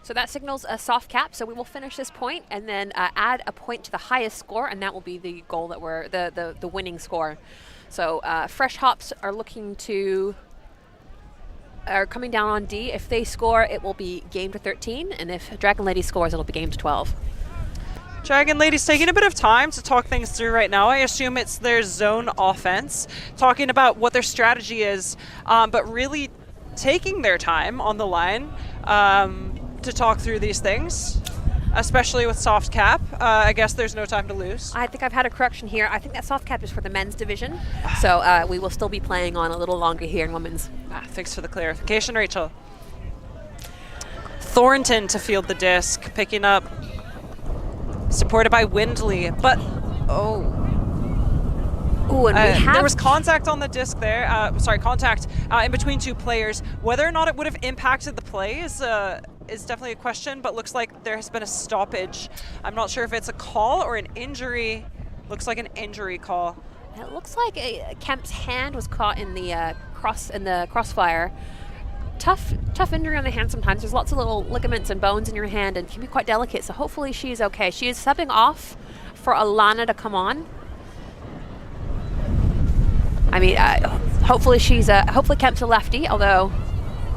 So that signals a soft cap, so we will finish this point and then add a point to the highest score, and that will be the goal that we're the winning score. So Fresh Hops are coming down on D. If they score, it will be game to 13, and if DragonLadies scores, it'll be game to 12. DragonLadies taking a bit of time to talk things through right now. I assume it's their zone offense, talking about what their strategy is, but really taking their time on the line. To talk through these things, especially with soft cap. I guess there's no time to lose. I think I've had a correction here. I think that soft cap is for the men's division, so we will still be playing on a little longer here in women's. Thanks for the clarification, Rachel. Thornton to field the disc, picking up, supported by Windley, but there was contact on the disc there. Contact in between 2 players. Whether or not it would have impacted the play is definitely a question, but looks like there has been a stoppage. I'm not sure if it's a call or an injury. Looks like an injury call. It looks like Kemp's hand was caught in the crossfire. Tough injury on the hand sometimes. There's lots of little ligaments and bones in your hand and can be quite delicate, so hopefully she's okay. She is subbing off for Alana to come on. I mean, hopefully Kemp's a lefty, although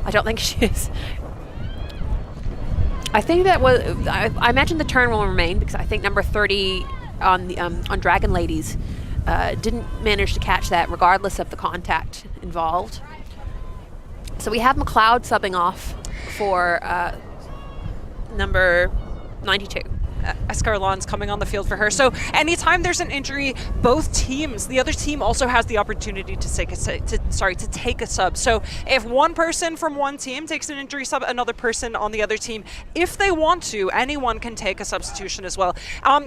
I don't think she is. I think that I imagine the turn will remain because I think number 30 on DragonLadies didn't manage to catch that regardless of the contact involved. So we have McLeod subbing off for number 92. Escarlon's coming on the field for her. So anytime there's an injury, both teams, the other team also has the opportunity to take a sub. So if one person from one team takes an injury sub, another person on the other team, if they want to, anyone can take a substitution as well.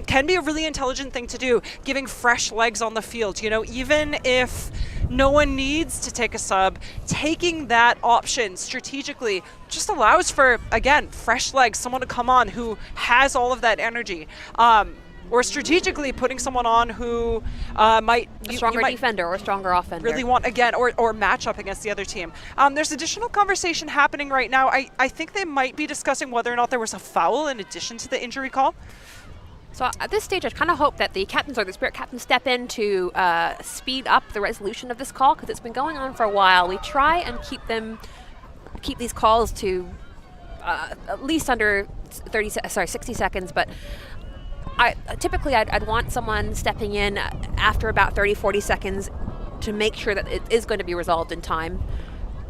Can be a really intelligent thing to do, giving fresh legs on the field. You know, even if no one needs to take a sub, taking that option strategically just allows for, again, fresh legs, someone to come on who has all of that energy. Or strategically putting someone on who might... A stronger defender or a stronger offender. Really want, again, or match up against the other team. There's additional conversation happening right now. I think they might be discussing whether or not there was a foul in addition to the injury call. So at this stage, I kind of hope that the captains or the spirit captains step in to speed up the resolution of this call because it's been going on for a while. We try and keep these calls to at least under 60 seconds, but typically I'd want someone stepping in after about 30-40 seconds to make sure that it is going to be resolved in time.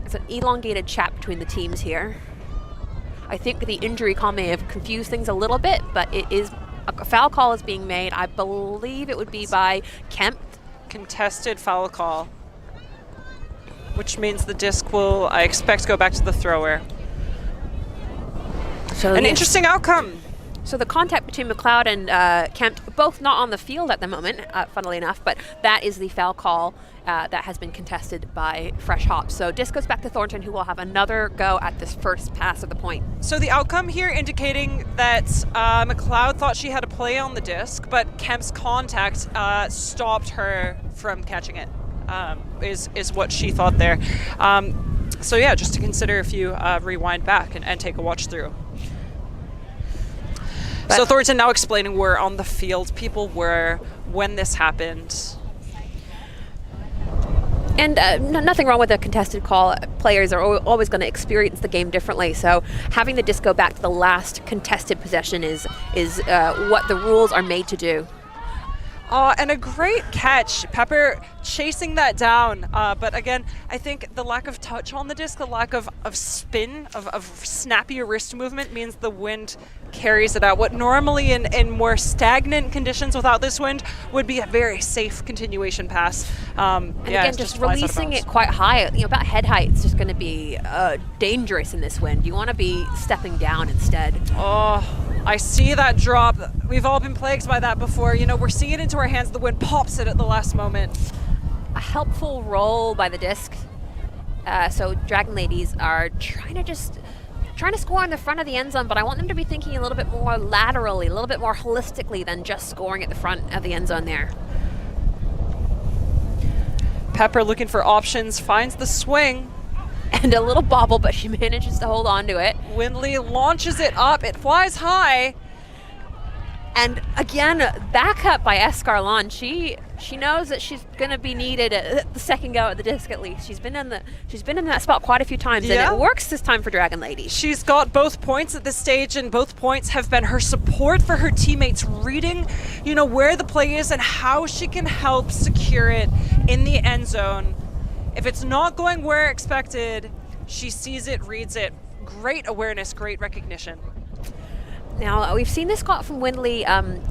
It's an elongated chat between the teams here. I think the injury call may have confused things a little bit, but it is a foul call is being made. I believe it would be by Kemp. Contested foul call, which means the disc will, I expect, go back to the thrower. So an interesting outcome. So the contact between McLeod and Kemp, both not on the field at the moment, funnily enough, but that is the foul call that has been contested by Fresh Hops. So disc goes back to Thornton, who will have another go at this first pass of the point. So the outcome here indicating that McLeod thought she had a play on the disc, but Kemp's contact stopped her from catching it, is what she thought there. So yeah, just to consider if you rewind back and take a watch through. So Thornton now explaining where on the field people were when this happened. And nothing wrong with a contested call. Players are always going to experience the game differently. So having the disc go back to the last contested possession is what the rules are made to do. And a great catch. Pepper chasing that down. But again, I think the lack of touch on the disc, the lack of spin, of snappier wrist movement means the wind carries it out. What normally in more stagnant conditions without this wind would be a very safe continuation pass. And again, just releasing it quite high, about head height, it's just going to be dangerous in this wind. You want to be stepping down instead. Oh, I see that drop. We've all been plagued by that before. We're seeing it into our hands. The wind pops it at the last moment. A helpful roll by the disc. So DragonLadies are trying to score in the front of the end zone, but I want them to be thinking a little bit more laterally, a little bit more holistically than just scoring at the front of the end zone there. Pepper looking for options, finds the swing. And a little bobble, but she manages to hold on to it. Windley launches it up, it flies high. And again, back up by Escarlon. She knows that she's going to be needed at the second go at the disc at least. She's been in that spot quite a few times, and it works this time for DragonLadies. She's got both points at this stage, and both points have been her support for her teammates, reading, where the play is and how she can help secure it in the end zone. If it's not going where expected, she sees it, reads it. Great awareness, great recognition. Now, we've seen this caught from Windley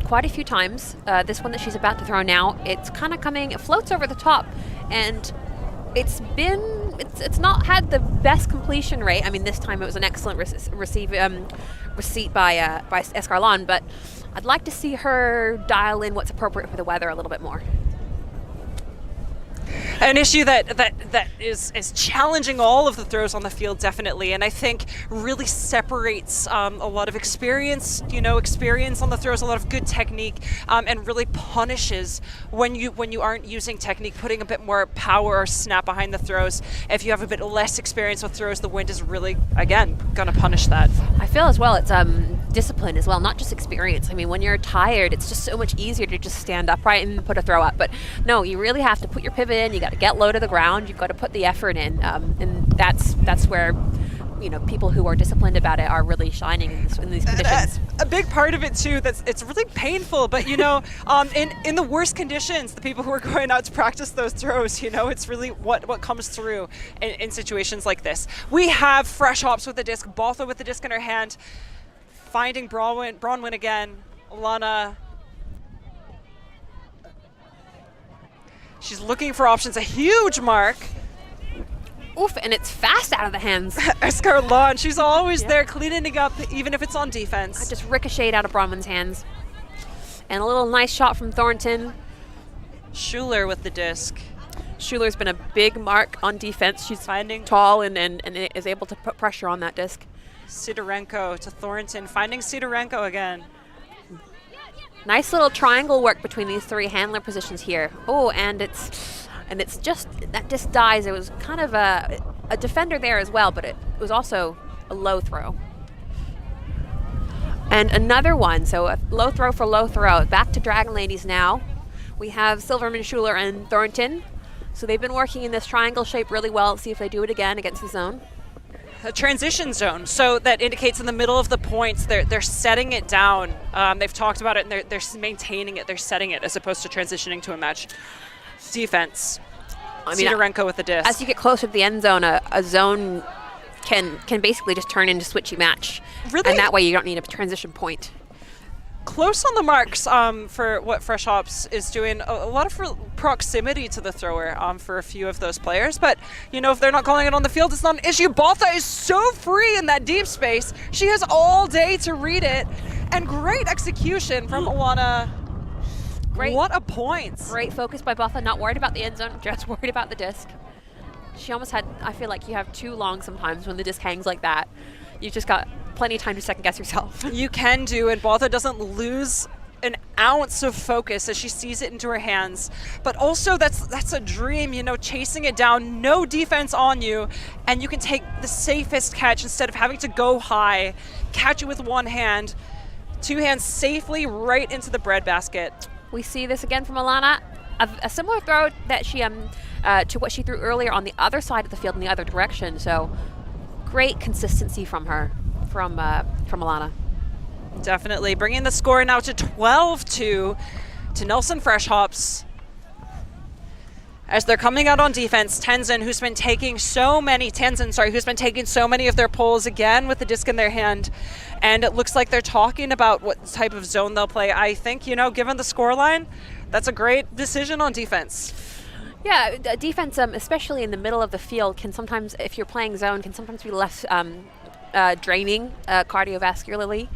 quite a few times. This one that she's about to throw now, it's kind of it floats over the top, and it's not had the best completion rate. I mean, this time it was an excellent receipt by Escarlon, but I'd like to see her dial in what's appropriate for the weather a little bit more. An issue that is challenging all of the throws on the field, definitely, and I think really separates a lot of experience on the throws, a lot of good technique, and really punishes when you aren't using technique, putting a bit more power or snap behind the throws. If you have a bit less experience with throws, the wind is really, again, going to punish that. I feel as well it's discipline as well, not just experience. I mean, when you're tired, it's just so much easier to just stand upright and put a throw up. But no, you really have to put your pivot in. You got to get low to the ground. You've got to put the effort in, and that's where people who are disciplined about it are really shining in these conditions. A big part of it too. It's really painful, but in the worst conditions, the people who are going out to practice those throws, it's really what comes through in situations like this. We have Fresh Hops with the disc, Botha with the disc in her hand, finding Bronwyn again. Lana. She's looking for options. A huge mark. Oof, and it's fast out of the hands. Escarlon, she's always there cleaning up, even if it's on defense. I just ricocheted out of Bronwyn's hands. And a little nice shot from Thornton. Schuler with the disc. Schuler's been a big mark on defense. She's finding tall and is able to put pressure on that disc. Sidorenko to Thornton, finding Sidorenko again. Nice little triangle work between these three handler positions here. Oh, and it's just, that disc dies. It was kind of a defender there as well, but it was also a low throw. And another one, so a low throw for low throw. Back to DragonLadies now. We have Silverman, Schuler, and Thornton. So they've been working in this triangle shape really well. Let's see if they do it again against the zone. a transition zone. So that indicates in the middle of the points, they're setting it down. They've talked about it, and they're maintaining it. They're setting it as opposed to transitioning to a match. Defense. I mean, Sidorenko with the disc. as you get closer to the end zone, a zone can basically just turn into switchy match. Really? And that way you don't need a transition point. Close on the marks for what Fresh Hops is doing. A lot of proximity to the thrower for a few of those players. But, you know, if they're not calling it on the field, it's not an issue. Botha is so free in that deep space. She has all day to read it. And great execution from Alana. Great. What a point. Great focus by Botha, not worried about the end zone, just worried about the disc. She almost had, I feel like you have too long sometimes when the disc hangs like that. You just got plenty of time to second guess yourself. You can do, and Botha doesn't lose an ounce of focus as she sees it into her hands. But also that's a dream, you know, chasing it down, no defense on you, and you can take the safest catch instead of having to go high, catch it with one hand, two hands safely right into the breadbasket. We see this again from Alana. A similar throw that she to what she threw earlier on the other side of the field in the other direction. So great consistency from her, from Alana. Definitely bringing the score now to 12-2 to Nelson Fresh Hops. As they're coming out on defense, Tenzin, who's been taking so many of their pulls again with the disc in their hand. And it looks like they're talking about what type of zone they'll play. I think, you know, given the scoreline, that's a great decision on defense. Yeah, defense, especially in the middle of the field, can sometimes, if you're playing zone, can sometimes be less draining cardiovascularly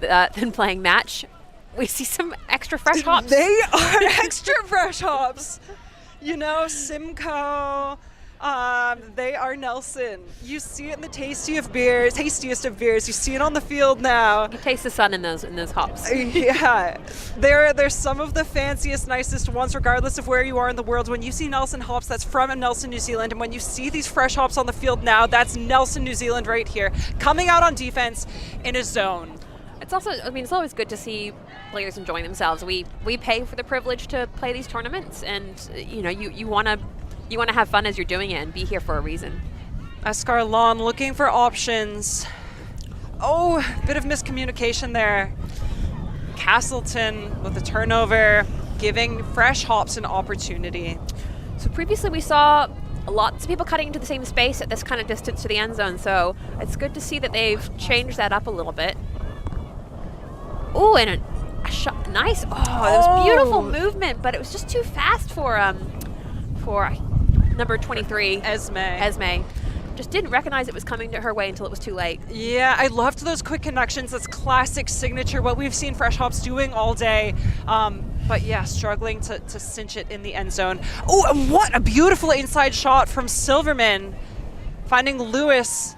than playing match. We see some extra Fresh Hops. They are extra Fresh Hops. You know, Simcoe, they are Nelson. You see it in the tastiest of beers. You see it on the field now. You taste the sun in those hops. Yeah, they're some of the fanciest, nicest ones, regardless of where you are in the world. When you see Nelson hops, that's from Nelson, New Zealand. And when you see these Fresh Hops on the field now, that's Nelson, New Zealand right here, coming out on defense in a zone. It's also, I mean, it's always good to see players enjoying themselves. We pay for the privilege to play these tournaments, and you know, you want to have fun as you're doing it and be here for a reason. Escarlon looking for options. Oh, bit of miscommunication there. Castleton with the turnover, giving Fresh Hops an opportunity. So previously we saw lots of people cutting into the same space at this kind of distance to the end zone, so it's good to see that they've changed that up a little bit. Oh, and a shot, nice. Oh, that was beautiful movement, but it was just too fast for number 23, Esme. Just didn't recognize it was coming to her way until it was too late. Yeah, I loved those quick connections. That's classic signature, what we've seen Fresh Hops doing all day. But yeah, struggling to cinch it in the end zone. Oh, and what a beautiful inside shot from Silverman, finding Lewis.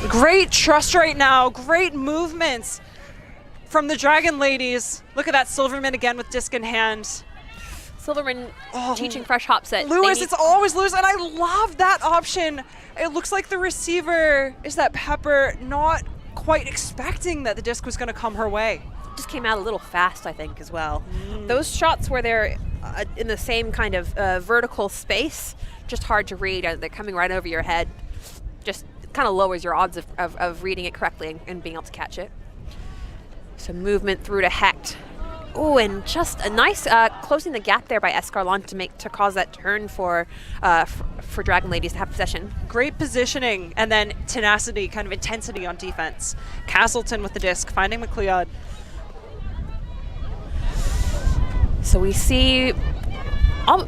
Great trust right now, great movements from the DragonLadies. Look at that, Silverman again with disc in hand. Silverman teaching Fresh Hops that Lewis, it's always Lewis, and I love that option. It looks like the receiver is that Pepper, not quite expecting that the disc was going to come her way. Just came out a little fast, I think, as well. Those shots where they're in the same kind of vertical space, just hard to read. They're coming right over your head. Just kind of lowers your odds of reading it correctly and being able to catch it. So movement through to Hecht. Oh, and just a nice closing the gap there by Escarlon to cause that turn for DragonLadies to have possession. Great positioning, and then tenacity, kind of intensity on defense. Castleton with the disc, finding McLeod. So we see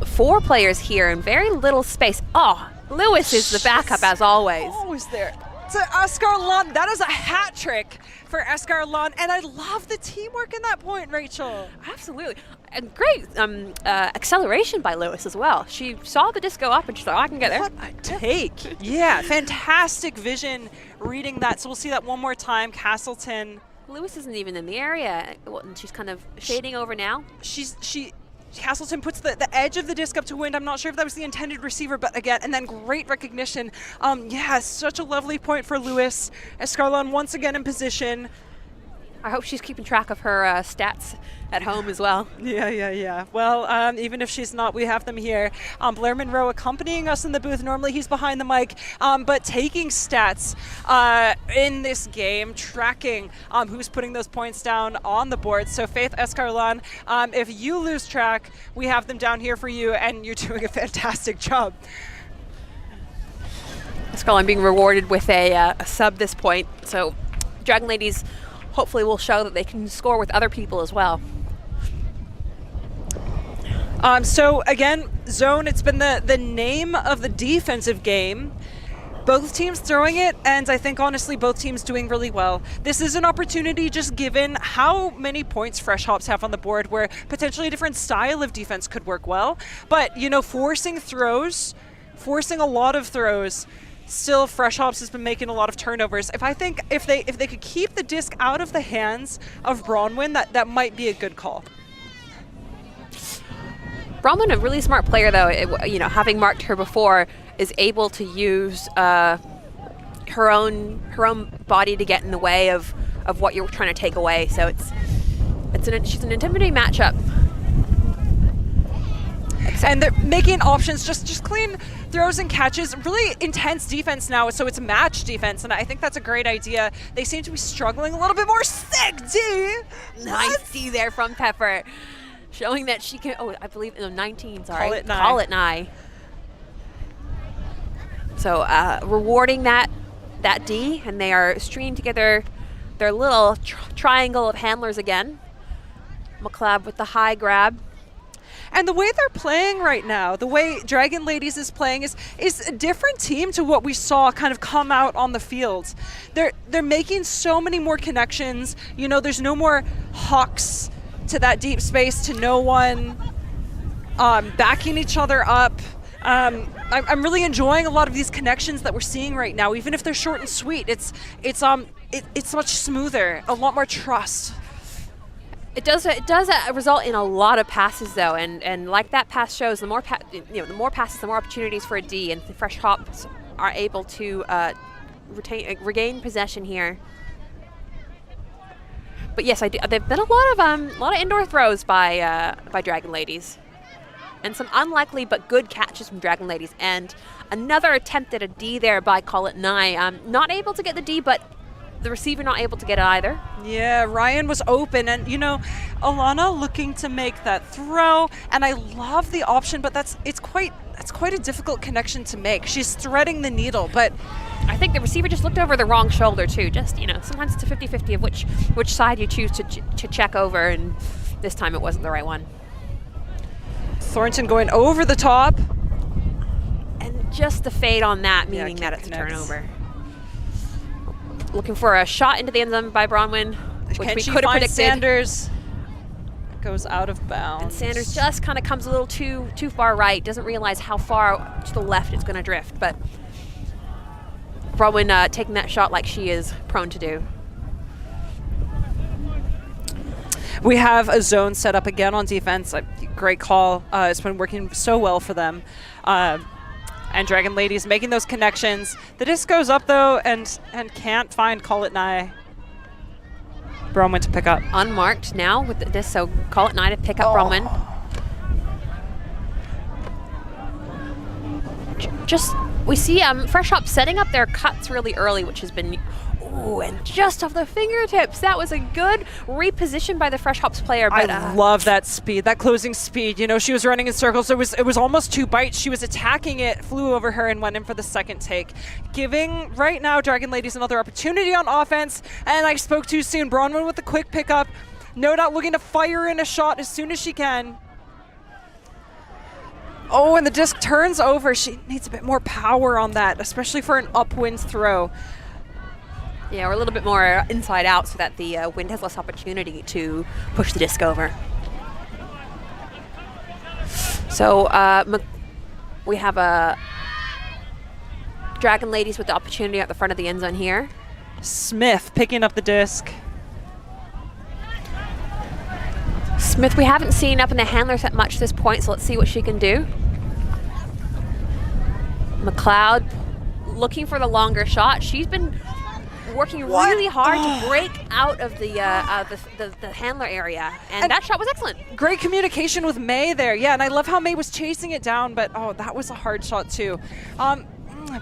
4 players here in very little space. Oh, Lewis is the backup as always. Always there. To Escarlon, that is a hat trick for Escarlon, and I love the teamwork in that point, Rachel. Absolutely. And great acceleration by Lewis as well. She saw the disc go up and she thought, I can get there. What a take. Yeah, fantastic vision reading that. So we'll see that one more time. Castleton. Lewis isn't even in the area. She's kind of shading over now. Castleton puts the edge of the disc up to wind. I'm not sure if that was the intended receiver, but again, and then great recognition. Yeah, such a lovely point for Lewis. Escarlon once again in position. I hope she's keeping track of her stats at home as well. Yeah. Well, even if she's not, we have them here. Blair Monroe accompanying us in the booth. Normally he's behind the mic, but taking stats in this game, tracking who's putting those points down on the board. So Faith Escarlan, if you lose track, we have them down here for you, and you're doing a fantastic job. Escarlan being rewarded with a sub this point. So DragonLadies hopefully will show that they can score with other people as well. So again, zone, it's been the name of the defensive game. Both teams throwing it, and I think honestly both teams doing really well. This is an opportunity, just given how many points Fresh Hops have on the board, where potentially a different style of defense could work well. But, you know, forcing a lot of throws, still Fresh Hops has been making a lot of turnovers. If they could keep the disc out of the hands of Bronwyn, that might be a good call. Bronwyn, a really smart player though, you know, having marked her before, is able to use her own body to get in the way of what you're trying to take away. So she's an intimidating matchup. And they're making options, just clean throws and catches, really intense defense now, so it's match defense, and I think that's a great idea. They seem to be struggling a little bit more. Sick D! Nice D there from Pepper, showing that she can, I believe, 19, sorry. Call it nigh. So rewarding that D, and they are stringing together their little triangle of handlers again. McLeod with the high grab. And the way they're playing right now, the way DragonLadies is playing is a different team to what we saw kind of come out on the field. They're making so many more connections. You know, there's no more hawks to that deep space, to no one backing each other up. I'm really enjoying a lot of these connections that we're seeing right now, even if they're short and sweet. It's much smoother, a lot more trust. It does result in a lot of passes though, and like that pass shows, the more passes, the more opportunities for a D, and the Fresh Hops are able to regain possession here. But yes, there've been a lot of indoor throws by DragonLadies, and some unlikely but good catches from DragonLadies, and another attempt at a D there by Call It Nye. Not able to get the D, but the receiver not able to get it either. Yeah, Ryan was open, and you know, Alana looking to make that throw, and I love the option, but it's quite a difficult connection to make. She's threading the needle, but I think the receiver just looked over the wrong shoulder too. Just, you know, sometimes it's a 50-50 of which side you choose to check over, and this time it wasn't the right one. Thornton going over the top, and just the fade on that, meaning that it's a turnover. Looking for a shot into the end zone by Bronwyn, which we could have predicted. Sanders goes out of bounds. And Sanders just kind of comes a little too far right, doesn't realize how far to the left it's going to drift, but Bronwyn taking that shot like she is prone to do. We have a zone set up again on defense. Great call. It's been working so well for them. And DragonLadies making those connections. The disc goes up though, and can't find Call It Nye. Bronwyn to pick up. Unmarked now with the disc, so Call It Nye to pick up Bronwyn. Just, we see Fresh Hops setting up their cuts really early, which has been, and just off the fingertips. That was a good reposition by the Fresh Hops player. But, I love that speed, that closing speed. You know, she was running in circles. It was almost 2 bites. She was attacking it, flew over her, and went in for the second take. Giving right now DragonLadies another opportunity on offense. And I spoke too soon. Bronwyn with the quick pickup. No doubt looking to fire in a shot as soon as she can. Oh, and the disc turns over. She needs a bit more power on that, especially for an upwind throw. Yeah, we're a little bit more inside out so that the wind has less opportunity to push the disc over. So we have a DragonLadies with the opportunity at the front of the end zone here. Smith picking up the disc. Smith, we haven't seen up in the handler set much at this point, so let's see what she can do. McLeod looking for the longer shot. She's been working really hard to break out of the handler area, and that shot was excellent. Great communication with May there, yeah, and I love how May was chasing it down, but that was a hard shot too.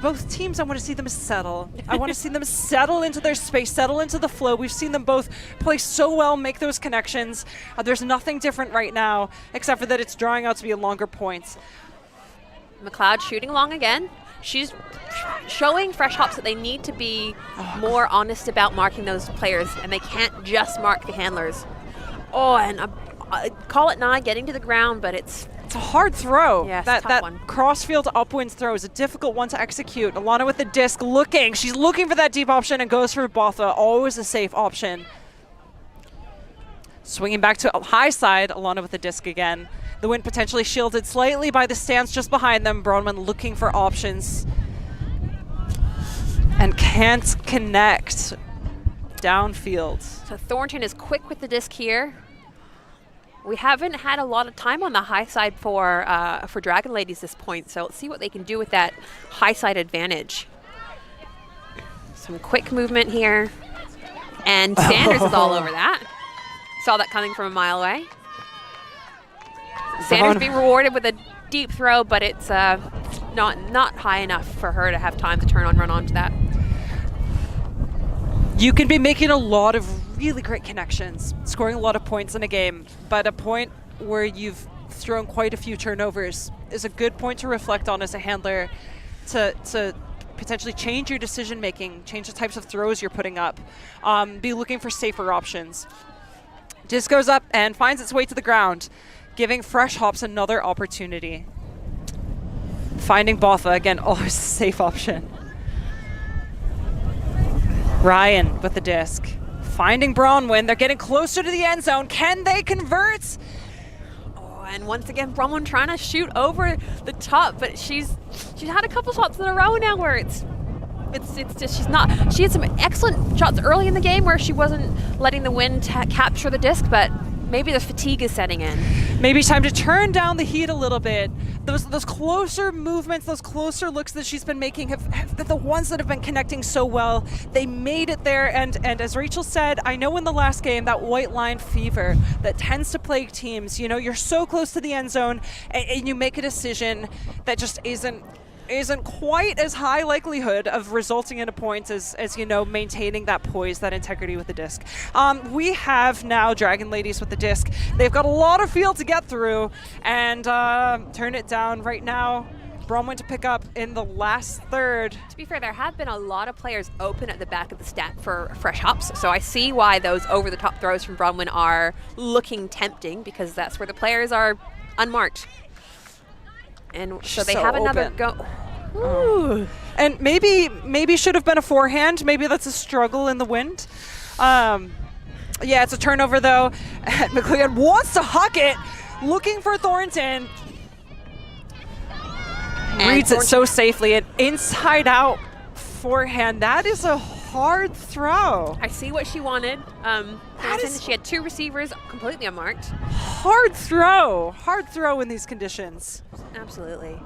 Both teams, I want to see them settle. I want to see them settle into their space, settle into the flow. We've seen them both play so well, make those connections. There's nothing different right now, except for that it's drawing out to be a longer point. McLeod shooting long again. She's showing Fresh Hops that they need to be more honest about marking those players, and they can't just mark the handlers. Oh, and call it not getting to the ground, but it's a hard throw. Yes, that one. crossfield upwind throw is a difficult one to execute. Alana with the disc looking. She's looking for that deep option and goes for Botha. Always a safe option. Swinging back to high side. Alana with the disc again. The wind potentially shielded slightly by the stands just behind them. Bronwyn looking for options. And can't connect downfield. So Thornton is quick with the disc here. We haven't had a lot of time on the high side for DragonLadies this point, so let's see what they can do with that high side advantage. Some quick movement here, and Sanders is all over that. Saw that coming from a mile away. Sanders being rewarded with a deep throw, but it's not high enough for her to have time to run onto that. You can be making a lot of really great connections, scoring a lot of points in a game, but a point where you've thrown quite a few turnovers is a good point to reflect on as a handler to potentially change your decision making, change the types of throws you're putting up, be looking for safer options. Disc goes up and finds its way to the ground, giving Fresh Hops another opportunity. Finding Botha, again, always a safe option. Ryan with the disc. Finding Bronwyn. They're getting closer to the end zone. Can they convert? Oh, and once again, Bronwyn trying to shoot over the top, but she's had a couple shots in a row now where it's just she had some excellent shots early in the game where she wasn't letting the wind capture the disc, but maybe the fatigue is setting in. Maybe time to turn down the heat a little bit. Those closer movements, those closer looks that she's been making have been the ones that have been connecting so well. They made it there, and as Rachel said, I know in the last game, that white line fever that tends to plague teams, you know, you're so close to the end zone and you make a decision that just isn't quite as high likelihood of resulting in a point as you know, maintaining that poise, that integrity with the disc. We have now DragonLadies with the disc. They've got a lot of field to get through and turn it down right now. Bronwyn to pick up in the last third. To be fair, there have been a lot of players open at the back of the stack for Fresh Hops, so I see why those over-the-top throws from Bronwyn are looking tempting, because that's where the players are unmarked. And so they have another go. Ooh. And maybe should have been a forehand. Maybe that's a struggle in the wind. Yeah, it's a turnover though. And McLeod wants to huck it, looking for Thornton. Reads it so safely. An inside out forehand. That is a hard throw. I see what she wanted. She had two receivers completely unmarked. Hard throw in these conditions. Absolutely.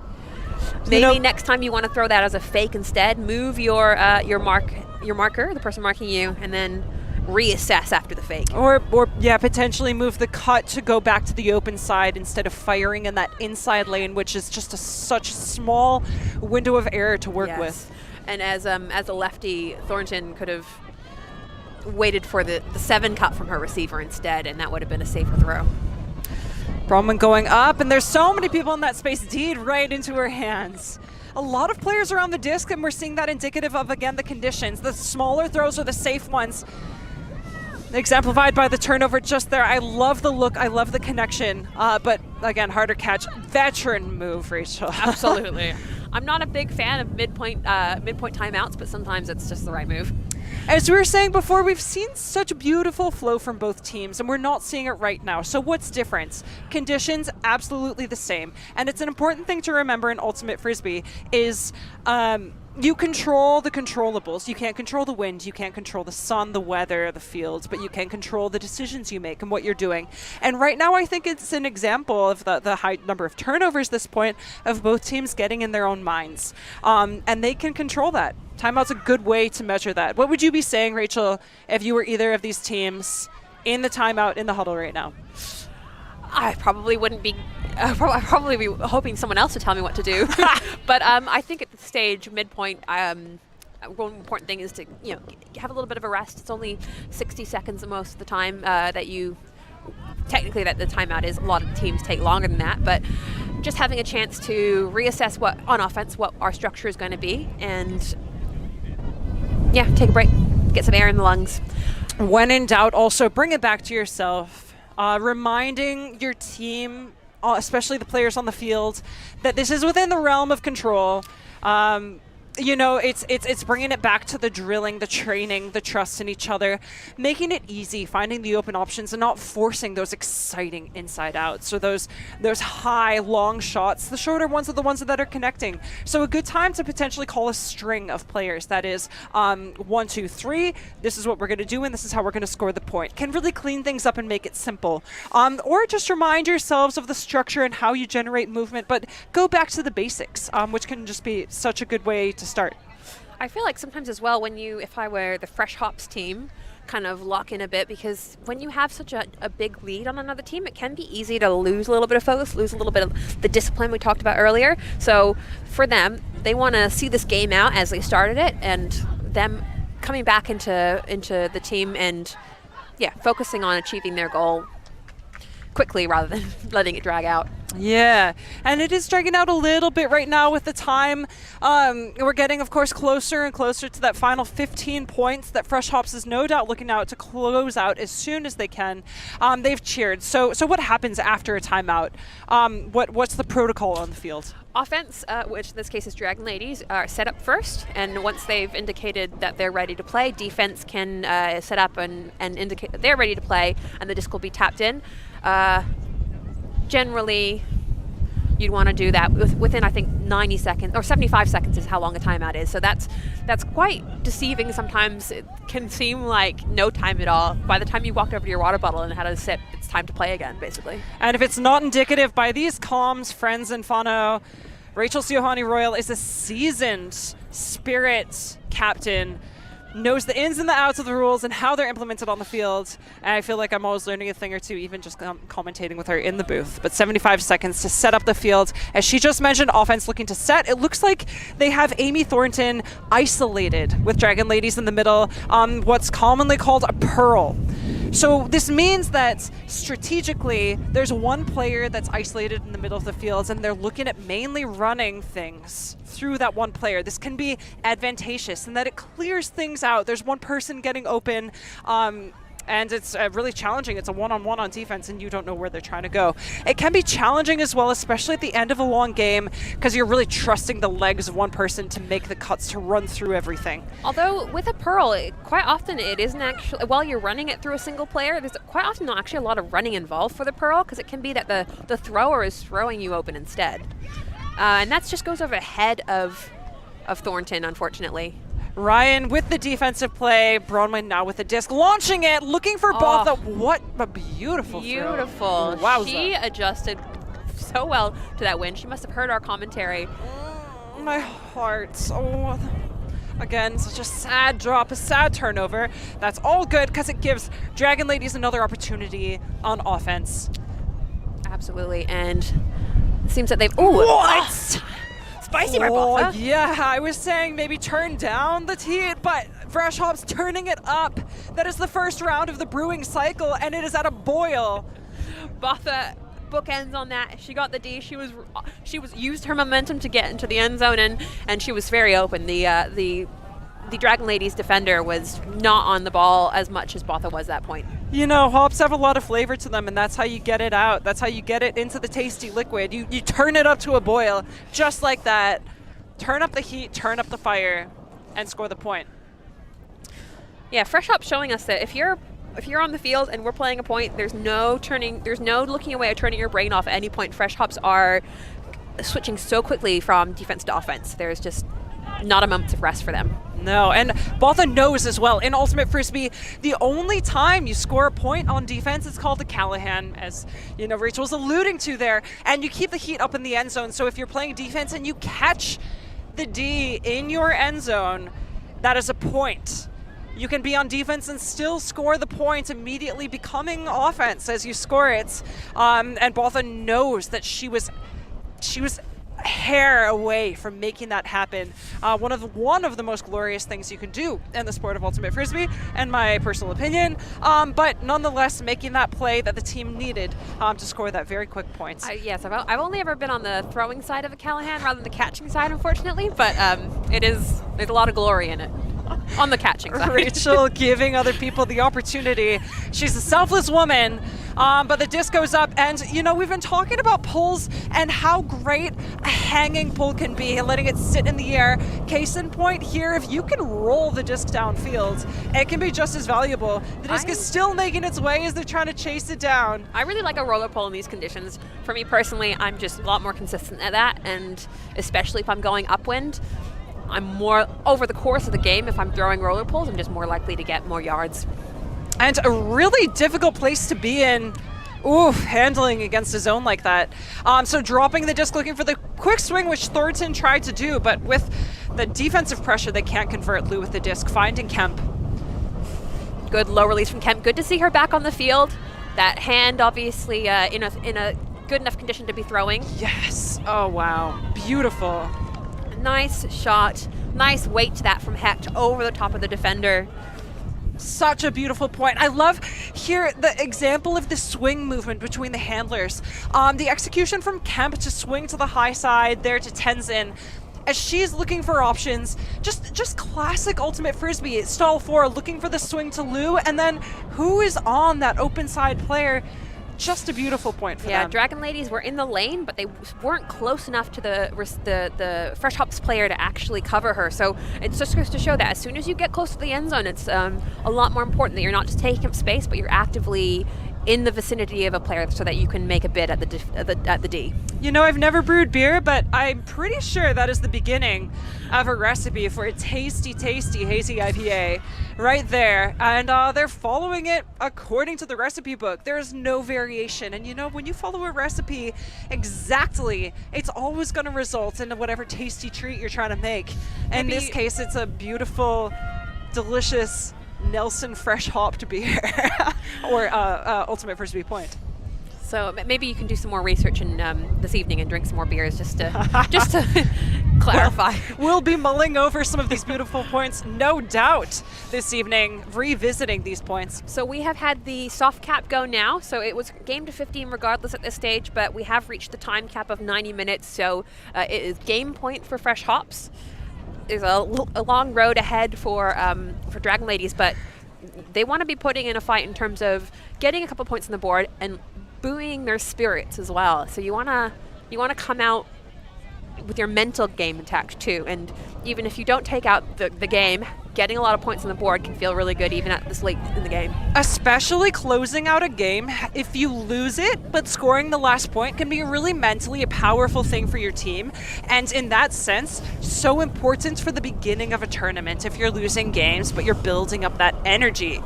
Maybe next time you want to throw that as a fake instead. Move your marker, the person marking you, and then reassess after the fake. Or yeah, potentially move the cut to go back to the open side instead of firing in that inside lane, which is just such a small window of error to work with. And as a lefty, Thornton could have waited for the 7 cut from her receiver instead, and that would have been a safer throw. Bronwyn going up, and there's so many people in that space. Deed right into her hands. A lot of players around the disc, and we're seeing that indicative of, again, the conditions. The smaller throws are the safe ones. Exemplified by the turnover just there. I love the look. I love the connection. But again, harder catch. Veteran move, Rachel. Absolutely. I'm not a big fan of midpoint timeouts, but sometimes it's just the right move. As we were saying before, we've seen such beautiful flow from both teams, and we're not seeing it right now. So what's different? Conditions, absolutely the same. And it's an important thing to remember in Ultimate Frisbee is you control the controllables. You can't control the wind, you can't control the sun, the weather, the fields, but you can control the decisions you make and what you're doing. And right now I think it's an example of the high number of turnovers this point of both teams getting in their own minds. And they can control that. Timeout's a good way to measure that. What would you be saying, Rachel, if you were either of these teams in the timeout in the huddle right now? I probably wouldn't be. I'd probably be hoping someone else would tell me what to do. But I think at the stage, midpoint, one important thing is to have a little bit of a rest. It's only 60 seconds most of the time that you. Technically, that the timeout is. A lot of teams take longer than that, but just having a chance to reassess what on offense what our structure is going to be, and take a break, get some air in the lungs. When in doubt, also bring it back to yourself. Reminding your team, especially the players on the field, that this is within the realm of control. It's bringing it back to the drilling, the training, the trust in each other, making it easy, finding the open options, and not forcing those exciting inside outs or those high, long shots. The shorter ones are the ones that are connecting. So a good time to potentially call a string of players. That is 1, 2, 3. This is what we're going to do, and this is how we're going to score the point. Can really clean things up and make it simple. Or just remind yourselves of the structure and how you generate movement, but go back to the basics, which can just be such a good way to start. I feel like sometimes as well if I were the Fresh Hops team, kind of lock in a bit, because when you have such a big lead on another team, it can be easy to lose a little bit of focus, lose a little bit of the discipline we talked about earlier. So for them, they want to see this game out as they started it, and them coming back into the team and focusing on achieving their goal quickly rather than letting it drag out. Yeah, and it is dragging out a little bit right now with the time. We're getting, of course, closer and closer to that final 15 points that Fresh Hops is no doubt looking out to close out as soon as they can. They've cheered. So what happens after a timeout? What's the protocol on the field? Offense, which in this case is DragonLadies, are set up first, and once they've indicated that they're ready to play, defense can set up and indicate that they're ready to play, and the disc will be tapped in. Generally, you'd want to do that within, I think, 90 seconds, or 75 seconds is how long a timeout is. So that's quite deceiving. Sometimes it can seem like no time at all. By the time you walked over to your water bottle and had a sip, it's time to play again, basically. And if it's not indicative by these comms, friends and whānau, Rachel Siohani Royal is a seasoned Spirit captain, knows the ins and the outs of the rules and how they're implemented on the field. And I feel like I'm always learning a thing or two, even just commentating with her in the booth. But 75 seconds to set up the field. As she just mentioned, offense looking to set. It looks like they have Amy Thornton isolated with DragonLadies in the middle, what's commonly called a pearl. So this means that strategically, there's one player that's isolated in the middle of the field, and they're looking at mainly running things through that one player. This can be advantageous in that it clears things out. There's one person getting open, and it's really challenging. It's a one-on-one on defense, and you don't know where they're trying to go. It can be challenging as well, especially at the end of a long game, because you're really trusting the legs of one person to make the cuts to run through everything. Although with a pearl, quite often it isn't actually, while you're running it through a single player, there's quite often not actually a lot of running involved for the pearl, because it can be that the thrower is throwing you open instead. And that just goes over the head of Thornton, unfortunately. Ryan with the defensive play. Bronwyn now with the disc, launching it, looking for Botha. What a beautiful throw. Wowza. She adjusted so well to that win. She must have heard our commentary. My heart. Oh, again, such a sad drop, a sad turnover. That's all good because it gives DragonLadies another opportunity on offense. Absolutely, and it seems that they've... What? Spicy Barbotha. Yeah, I was saying maybe turn down the heat, but Fresh Hops turning it up. That is the first round of the brewing cycle, and it is at a boil. Botha bookends on that. She got the D. She was used her momentum to get into the end zone, and she was very open. The DragonLadies defender was not on the ball as much as Botha was at that point. You know, hops have a lot of flavor to them, and that's how you get it out. That's how you get it into the tasty liquid. You turn it up to a boil, just like that. Turn up the heat, turn up the fire, and score the point. Yeah, Fresh Hops showing us that if you're on the field and we're playing a point, there's no looking away or turning your brain off at any point. Fresh Hops are switching so quickly from defense to offense. There's just not a moment of rest for them. No, and Botha knows as well, in Ultimate Frisbee, the only time you score a point on defense is called a Callahan, as you know Rachel was alluding to there, and you keep the heat up in the end zone. So if you're playing defense and you catch the D in your end zone, that is a point. You can be on defense and still score the point, immediately becoming offense as you score it. And Botha knows that she was a hair away from making that happen. One of the most glorious things you can do in the sport of Ultimate Frisbee, in my personal opinion. But nonetheless, making that play that the team needed to score that very quick point. Yes, I've only ever been on the throwing side of a Callahan rather than the catching side, unfortunately. But there's a lot of glory in it. On the catching side. Rachel giving other people the opportunity. She's a selfless woman, but the disc goes up, and you know, we've been talking about pulls and how great a hanging pull can be, letting it sit in the air. Case in point here, if you can roll the disc downfield, it can be just as valuable. The disc is still making its way as they're trying to chase it down. I really like a roller pull in these conditions. For me personally, I'm just a lot more consistent at that, and especially if I'm going upwind, I'm more, over the course of the game, if I'm throwing roller pulls, I'm just more likely to get more yards. And a really difficult place to be in, handling against a zone like that. So dropping the disc, looking for the quick swing, which Thornton tried to do, but with the defensive pressure, they can't convert. Lou with the disc, finding Kemp. Good low release from Kemp. Good to see her back on the field. That hand, obviously, in a good enough condition to be throwing. Yes. Oh, wow. Beautiful. Nice shot. Nice weight to that from Hecht over the top of the defender. Such a beautiful point. I love here the example of the swing movement between the handlers. The execution from Kemp to swing to the high side there to Tenzin, as she's looking for options. Just classic Ultimate Frisbee. Stall 4 looking for the swing to Lou, and then who is on that open side player? Just a beautiful point for them. Yeah, DragonLadies were in the lane, but they weren't close enough to the Fresh Hops player to actually cover her. So it just goes to show that as soon as you get close to the end zone, it's a lot more important that you're not just taking up space, but you're actively in the vicinity of a player so that you can make a bid at the D. You know, I've never brewed beer, but I'm pretty sure that is the beginning of a recipe for a tasty, tasty hazy IPA right there. And they're following it according to the recipe book. There's no variation. And you know, when you follow a recipe exactly, it's always going to result in whatever tasty treat you're trying to make. In this case, it's a beautiful, delicious Nelson fresh hopped beer or Ultimate Frisbee point. So maybe you can do some more research in, this evening and drink some more beers just to clarify. Well, we'll be mulling over some of these beautiful points, no doubt, this evening, revisiting these points. So we have had the soft cap go now, so it was game to 15 regardless at this stage, but we have reached the time cap of 90 minutes, so it is game point for Fresh Hops. There's a long road ahead for DragonLadies, but they want to be putting in a fight in terms of getting a couple points on the board and buoying their spirits as well. So you wanna come out with your mental game intact too. And even if you don't take out the game, getting a lot of points on the board can feel really good even at this late in the game. Especially closing out a game, if you lose it, but scoring the last point can be really mentally a powerful thing for your team. And in that sense, so important for the beginning of a tournament. If you're losing games, but you're building up that energy,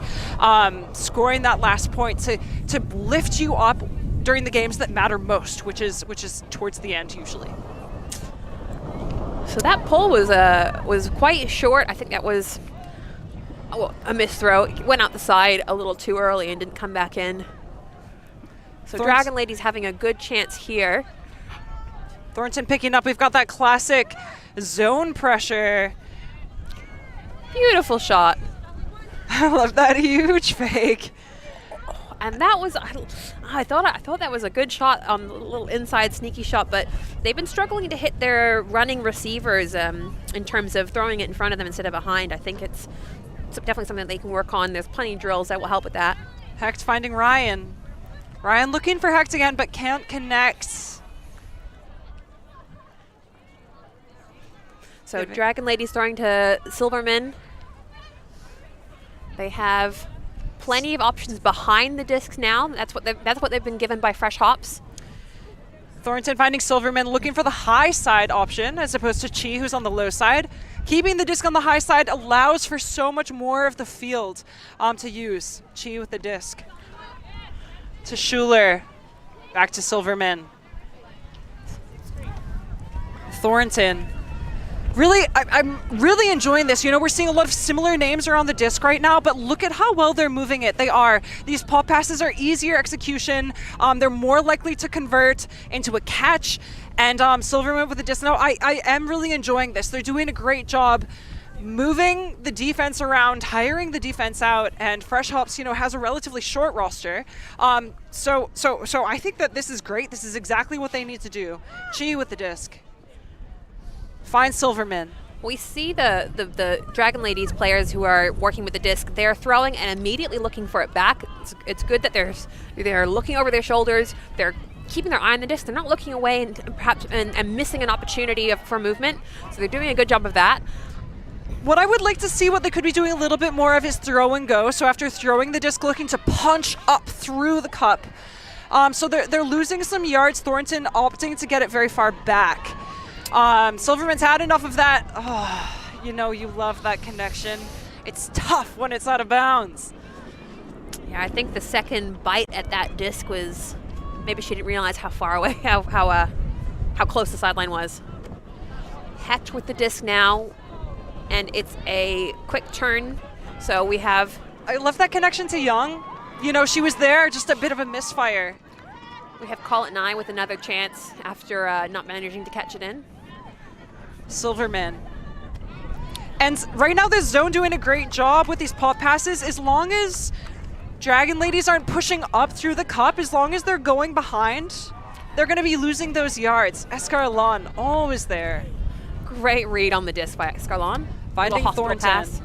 scoring that last point to lift you up during the games that matter most, which is towards the end usually. So that pull was quite short. I think that was a missed throw. It went out the side a little too early and didn't come back in. So DragonLadies having a good chance here. Thornton picking up. We've got that classic zone pressure. Beautiful shot. I love that huge fake. And that was, I thought that was a good shot on the little inside sneaky shot, but they've been struggling to hit their running receivers in terms of throwing it in front of them instead of behind. I think it's definitely something that they can work on. There's plenty of drills that will help with that. Hecht finding Ryan. Ryan looking for Hecht again, but can't connect. So DragonLadies throwing to Silverman. They have plenty of options behind the discs now. That's what they've been given by Fresh Hops. Thornton finding Silverman, looking for the high side option as opposed to Chi, who's on the low side. Keeping the disc on the high side allows for so much more of the field to use. Chi with the disc. To Schuler. Back to Silverman. Thornton. Really, I'm really enjoying this. You know, we're seeing a lot of similar names around the disc right now, but look at how well they're moving it. They are. These pop passes are easier execution. They're more likely to convert into a catch. And Silverman with the disc. No, I am really enjoying this. They're doing a great job moving the defense around, hiring the defense out, and Fresh Hops, you know, has a relatively short roster. So I think that this is great. This is exactly what they need to do. Chi with the disc. Find Silverman. We see the DragonLadies players who are working with the disc. They're throwing and immediately looking for it back. It's good that they're looking over their shoulders. They're keeping their eye on the disc. They're not looking away and perhaps and missing an opportunity for movement. So they're doing a good job of that. What I would like to see what they could be doing a little bit more of is throw and go. So after throwing the disc, looking to punch up through the cup. So they're losing some yards. Thornton opting to get it very far back. Silverman's had enough of that. Oh, you know, you love that connection. It's tough when it's out of bounds. Yeah, I think the second bite at that disc was, maybe she didn't realize how far away, how close the sideline was. Hecht with the disc now, and it's a quick turn. So we have... I love that connection to Young. You know, she was there, just a bit of a misfire. We have Call It 9 with another chance after not managing to catch it in. Silverman. And right now the zone doing a great job with these pop passes. As long as DragonLadies aren't pushing up through the cup, as long as they're going behind, they're going to be losing those yards. Escarlon always there. Great read on the disc by Escarlon. Finding Thornton. Pass.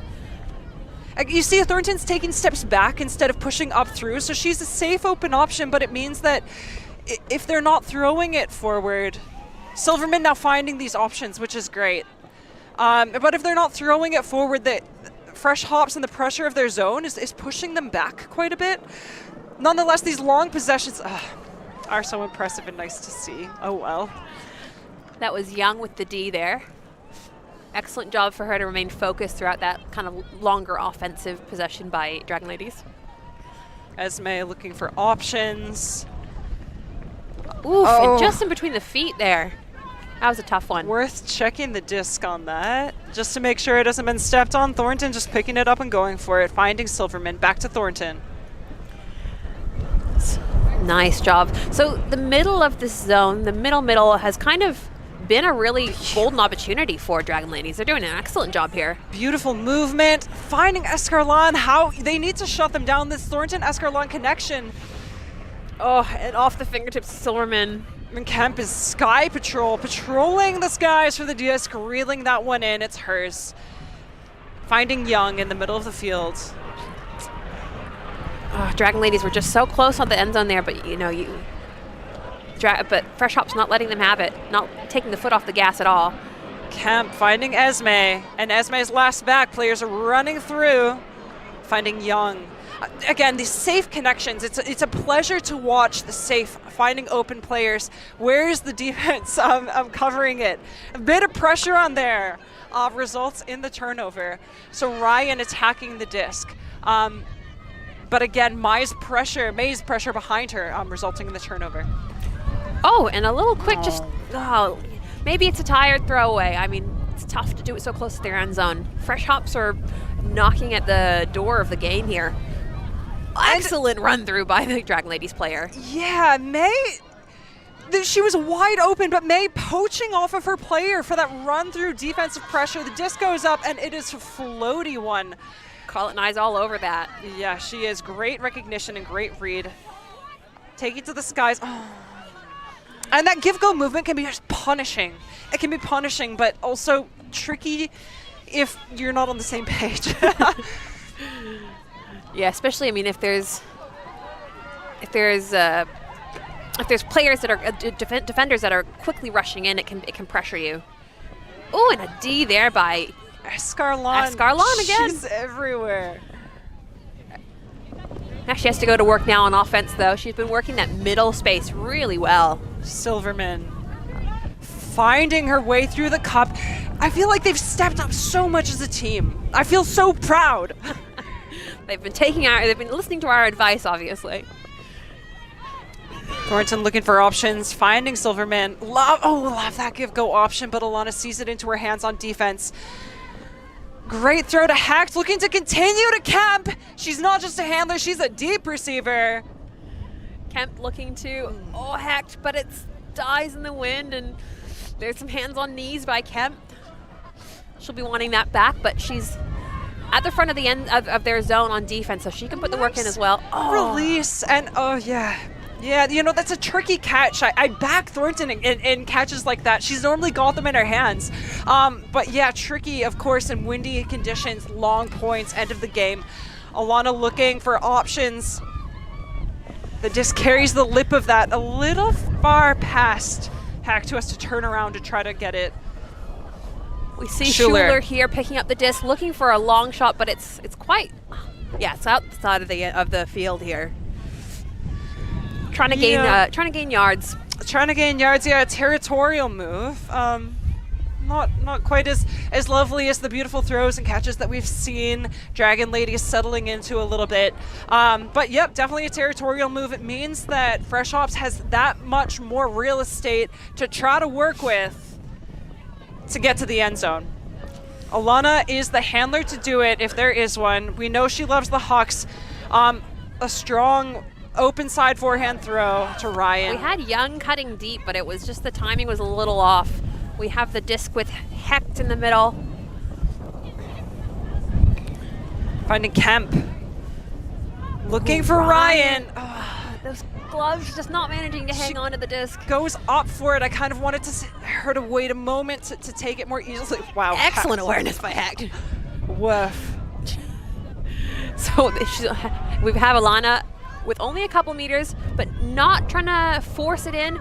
You see Thornton's taking steps back instead of pushing up through, so she's a safe open option, but it means that if they're not throwing it forward, Silverman now finding these options, which is great. But if they're not throwing it forward, the Fresh Hops and the pressure of their zone is pushing them back quite a bit. Nonetheless, these long possessions are so impressive and nice to see. Oh well. That was Young with the D there. Excellent job for her to remain focused throughout that kind of longer offensive possession by DragonLadies. Esme looking for options. Oof, and just in between the feet there. That was a tough one. Worth checking the disc on that, just to make sure it hasn't been stepped on. Thornton just picking it up and going for it, finding Silverman. Back to Thornton. Nice job. So the middle of this zone, the middle has kind of been a really golden opportunity for DragonLadies. They're doing an excellent job here. Beautiful movement, finding Escarlon. How they need to shut them down. This Thornton-Escarlon connection. Oh, and off the fingertips of Silverman. Kemp is Sky Patrol, patrolling the skies for the disc, reeling that one in. It's hers. Finding Young in the middle of the field. Oh, DragonLadies were just so close on the end zone there, but you know, but Fresh Hop's not letting them have it, not taking the foot off the gas at all. Kemp finding Esme, and Esme's last back. Players are running through, finding Young. Again, these safe connections, it's a pleasure to watch the safe, finding open players. Where's the defense? I'm covering it. A bit of pressure on there results in the turnover. So Ryan attacking the disc. But again, May's pressure behind her resulting in the turnover. Oh, and a little quick, maybe it's a tired throwaway. I mean, it's tough to do it so close to their end zone. Fresh Hops are knocking at the door of the game here. Excellent run through by the DragonLadies player. Yeah, May, she was wide open, but May poaching off of her player for that run through defensive pressure. The disc goes up, and it is a floaty one. Call It Nice all over that. Yeah, she is. Great recognition and great read. Take it to the skies. Oh. And that give-go movement can be just punishing. It can be punishing, but also tricky if you're not on the same page. Yeah, especially, I mean, if there's players that are defenders that are quickly rushing in, it can pressure you. Oh, and a D there by Escarlon. Escarlon again. She's everywhere. Now she has to go to work now on offense, though. She's been working that middle space really well. Silverman finding her way through the cup. I feel like they've stepped up so much as a team. I feel so proud. They've been listening to our advice, obviously. Thornton looking for options, finding Silverman. Love that give go option, but Alana sees it into her hands on defense. Great throw to Hecht, looking to continue to Kemp. She's not just a handler, she's a deep receiver. Kemp looking to Hecht, but it dies in the wind, and there's some hands on knees by Kemp. She'll be wanting that back, but she's at the front of the end of their zone on defense, so she can put the work in as well. Release, and yeah, you know, that's a tricky catch. I back Thornton in catches like that. She's normally got them in her hands. But yeah, tricky, of course, in windy conditions, long points, end of the game. Alana looking for options. The disc carries the lip of that a little far past Hecht, who has to turn around to try to get it. We see Schuler here picking up the disc, looking for a long shot, but it's quite, it's outside of the field here. Trying to gain yards. Trying to gain yards, yeah, a territorial move. Not quite as lovely as the beautiful throws and catches that we've seen DragonLadies settling into a little bit. But yep, definitely a territorial move. It means that Fresh Ops has that much more real estate to try to work with to get to the end zone. Alana is the handler to do it if there is one. We know she loves the Hawks. A strong open side forehand throw to Ryan. We had Young cutting deep, but it was just the timing was a little off. We have the disc with Hecht in the middle. Finding Kemp. Looking for Ryan. Those gloves just not managing to hang on to the disc. Goes up for it. I kind of wanted her to wait a moment to take it more easily. Wow. Excellent awareness by Hecht. Woof. So we have Alana with only a couple meters, but not trying to force it in.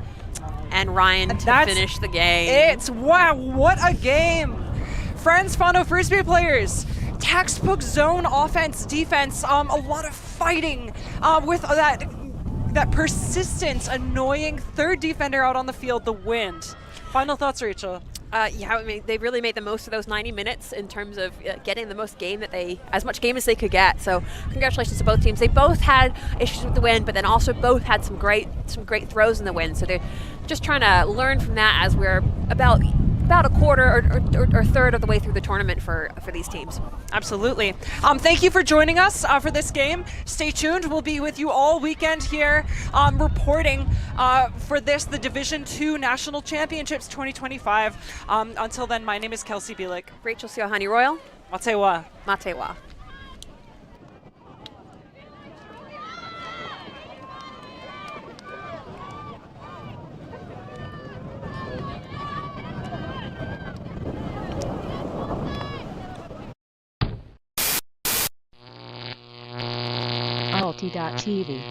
And Ryan to finish the game. Wow, what a game. Friends, Fano Frisbee players. Textbook zone offense, defense, a lot of fighting with that persistent, annoying third defender out on the field, the wind. Final thoughts, Rachel? Yeah, I mean, they really made the most of those 90 minutes in terms of getting the most game as much game as they could get. So congratulations to both teams. They both had issues with the wind, but then also both had some great throws in the wind. So they're just trying to learn from that as we're about a quarter or third of the way through the tournament for these teams. Absolutely. Thank you for joining us for this game. Stay tuned. We'll be with you all weekend here reporting for the Division 2 National Championships 2025. Until then, my name is Kelsey Bielik. Rachel Siohani Royal. Matewa. Matewa. ULTI.TV.